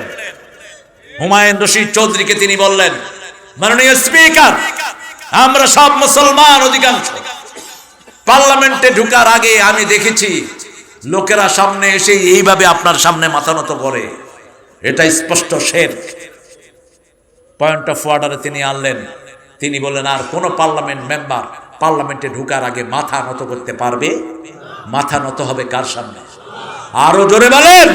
হুমায়ুন রশিদ চৌধুরীকে তিনি বললেন, মাননীয় স্পিকার, আমরা সব মুসলমান অধিকাংশ পার্লামেন্টে ঢোকার আগে আমি দেখেছি লোকেরা সামনে এসে এইভাবে আপনার সামনে মাথা নত করে, এটা স্পষ্ট শিরক। পয়েন্ট অফ অর্ডারে তিনি আনলেন, তিনি বললেন আর কোন পার্লামেন্ট মেম্বার পার্লামেন্টে ঢোকার আগে মাথা নত করতে পারবে? মাথা নত হবে কার সামনে? আরো জোরে বলেন।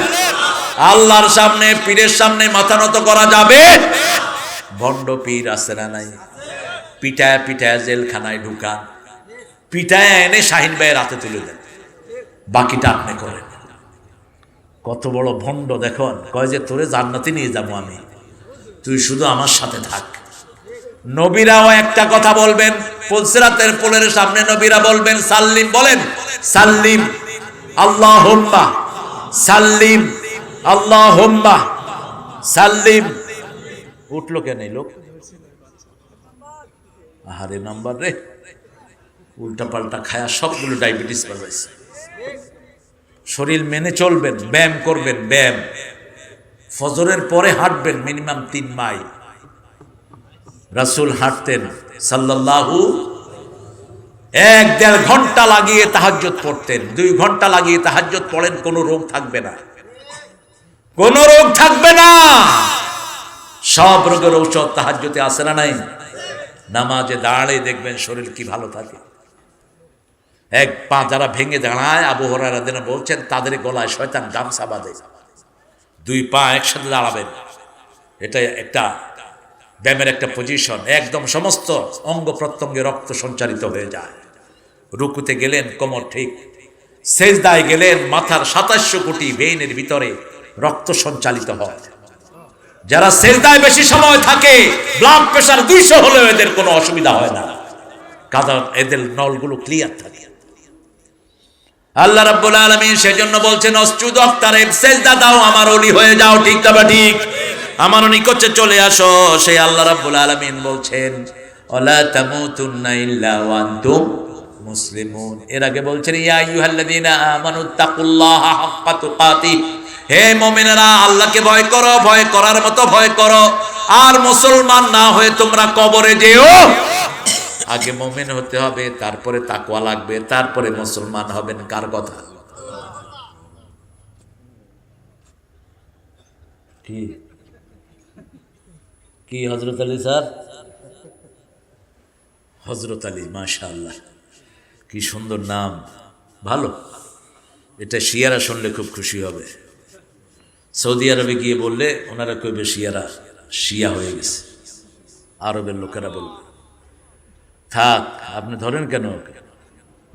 আল্লাহর সামনে, পীরের সামনে মাথা নত করা যাবে? ভণ্ড পীর আছে না নাই? পিটায় পিটায় জেলখানায় ঢুকান, পিটায় এনে শাহিন ভাইয়ের হাতে তুলে দেন, বাকিটা আপনি করেন। কত বড় ভণ্ড দেখুন। কয় যে তোরে জান্নাতে নিয়ে যাবো আমি, তুই শুধু আমার সাথে থাক। নবীরাও একটা কথা বলবেন, পুলসিরাতের পোলের সামনে নবীরা বলবেন সাল্লিম, বলেন সাল্লিম আল্লাহুম্মা সাল্লিম আল্লাহুম্মা সাল্লিম। উঠলো কেন এই লোক? আহারে নাম্বার রে, উল্টা পাল্টা খায়া সবগুলো ডায়াবেটিস বাড়াইছে। শরীর মেনে চলবেন, ব্যায়াম করবেন, ব্যায়াম ফজরের পরে হাঁটবেন মিনিমাম 3 মাইল। রাসূল হাঁটতেন সাল্লাল্লাহু 1-1.5 ঘন্টা লাগিয়ে তাহাজ্জুদ পড়তেন। 2 ঘন্টা লাগিয়ে তাহাজ্জুদ পড়েন, কোনো রোগ থাকবে না, কোনো রোগ থাকবে না। সব রোগের ঔষধ তাহাজ্জুদে আছে না নাই? নামাজে দাঁড়ালে দেখবেন শরীর কি ভালো থাকে। এক পা যারা ভেঙে দাঁড়ায়, আবু হুরায়রা রাদিয়াল্লাহু বলছেন তাদের গলায় শয়তান গামছা বাঁধে। 2 পা একসাথে দাঁড়াবেন, এটা একটা ব্যায়ামের একটা পজিশন। একদম সমস্ত অঙ্গ প্রত্যঙ্গে রক্ত সঞ্চারিত হয়ে যায়। রুকুতে গেলেন কোমর ঠিক, সেজদায় গেলেন মাথার 2700 কোটি ভেইনের ভিতরে রক্ত সঞ্চালিত হয়। যারা সেজদায় বেশি সময় থাকে, ব্লাড প্রেশার 200 হলেও এদের কোনো অসুবিধা হয় না, কারণ এদের নলগুলো ক্লিয়ার থাকে। আল্লাহ রাব্বুল আলামিন সেজন্য বলছেন অসজুদ ওয়াক্তারিব, সেজদা দাও, আমার ওলি হয়ে যাও। ঠিক তবে ঠিক, আমার নিকটে চলে আসো। সেই আল্লাহ রাব্বুল আলামিন বলছেন ওয়ালা তামুতুন্না ইল্লা ওয়া আনতুম মুসলিমুন। এর আগে বলছেন ইয়া আইয়ুহাল্লাযীনা আমানুত্তাকুল্লাহা হাক্কা তুকাতিহ, হে মুমিনেরা আল্লাহকে ভয় করো, ভয় করার মতো ভয় করো। আর মুসলমান না হয়ে তোমরা কবরে যেও। আগে মুমিন হতে হবে, তারপরে তাকওয়া লাগবে, তারপরে মুসলমান হবেন। কার কথা? কি হযরত আলী স্যার? হযরত আলী, মাশাআল্লাহ, কি সুন্দর নাম, ভালো। এটা শিয়ারা শুনলে খুব খুশি হবে। সৌদি আরবে গিয়ে বললে ওনারা কইবে শিয়ারা শিয়া হয়ে গেছে, আরবের লোকেরা বলবে। থাক, আপনি ধরেন কেন ওকে?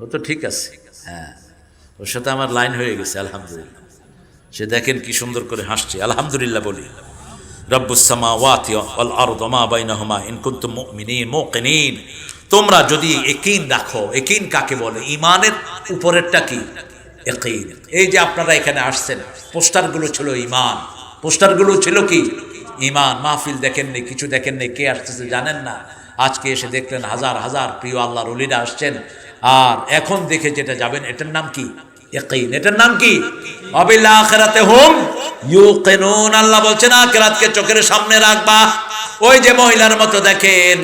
ও তো ঠিক আছে, হ্যাঁ, ওর সাথে আমার লাইন হয়ে গেছে আলহামদুলিল্লাহ। সে দেখেন কি সুন্দর করে হাসছে, আলহামদুলিল্লাহ বলি। রব্বুস সামাওয়াতি ওয়াল আরদি মা বাইনাহুমা ইন কুনতুম মুমিনিন মুকিনিন। তোমরা যদি ইয়াকিন রাখো, ইয়াকিন কাকে বলে? ঈমানের উপরেরটা কি? ইয়াকিন। এই যে আপনারা এখানে আসছেন, পোস্টারগুলো ছিল ঈমান, পোস্টারগুলো ছিল কি? ঈমান। মাহফিল দেখেননি, কিছু দেখেননি, কে আসতেছে জানেন না। আজকে এসে দেখলেন হাজার হাজার প্রিয় আল্লাহর ওলিরা আসছেন, আর এখন দেখে যেটা যাবেন এটার নাম কি? ইয়াকিন। এটার নাম কি? ওয়াবিল আখিরাতি হুম ইউকিনুন। আল্লাহ বলছেন আখিরাতকে চোখের সামনে রাখবা। ওই যে মহিলার মতো দেখেন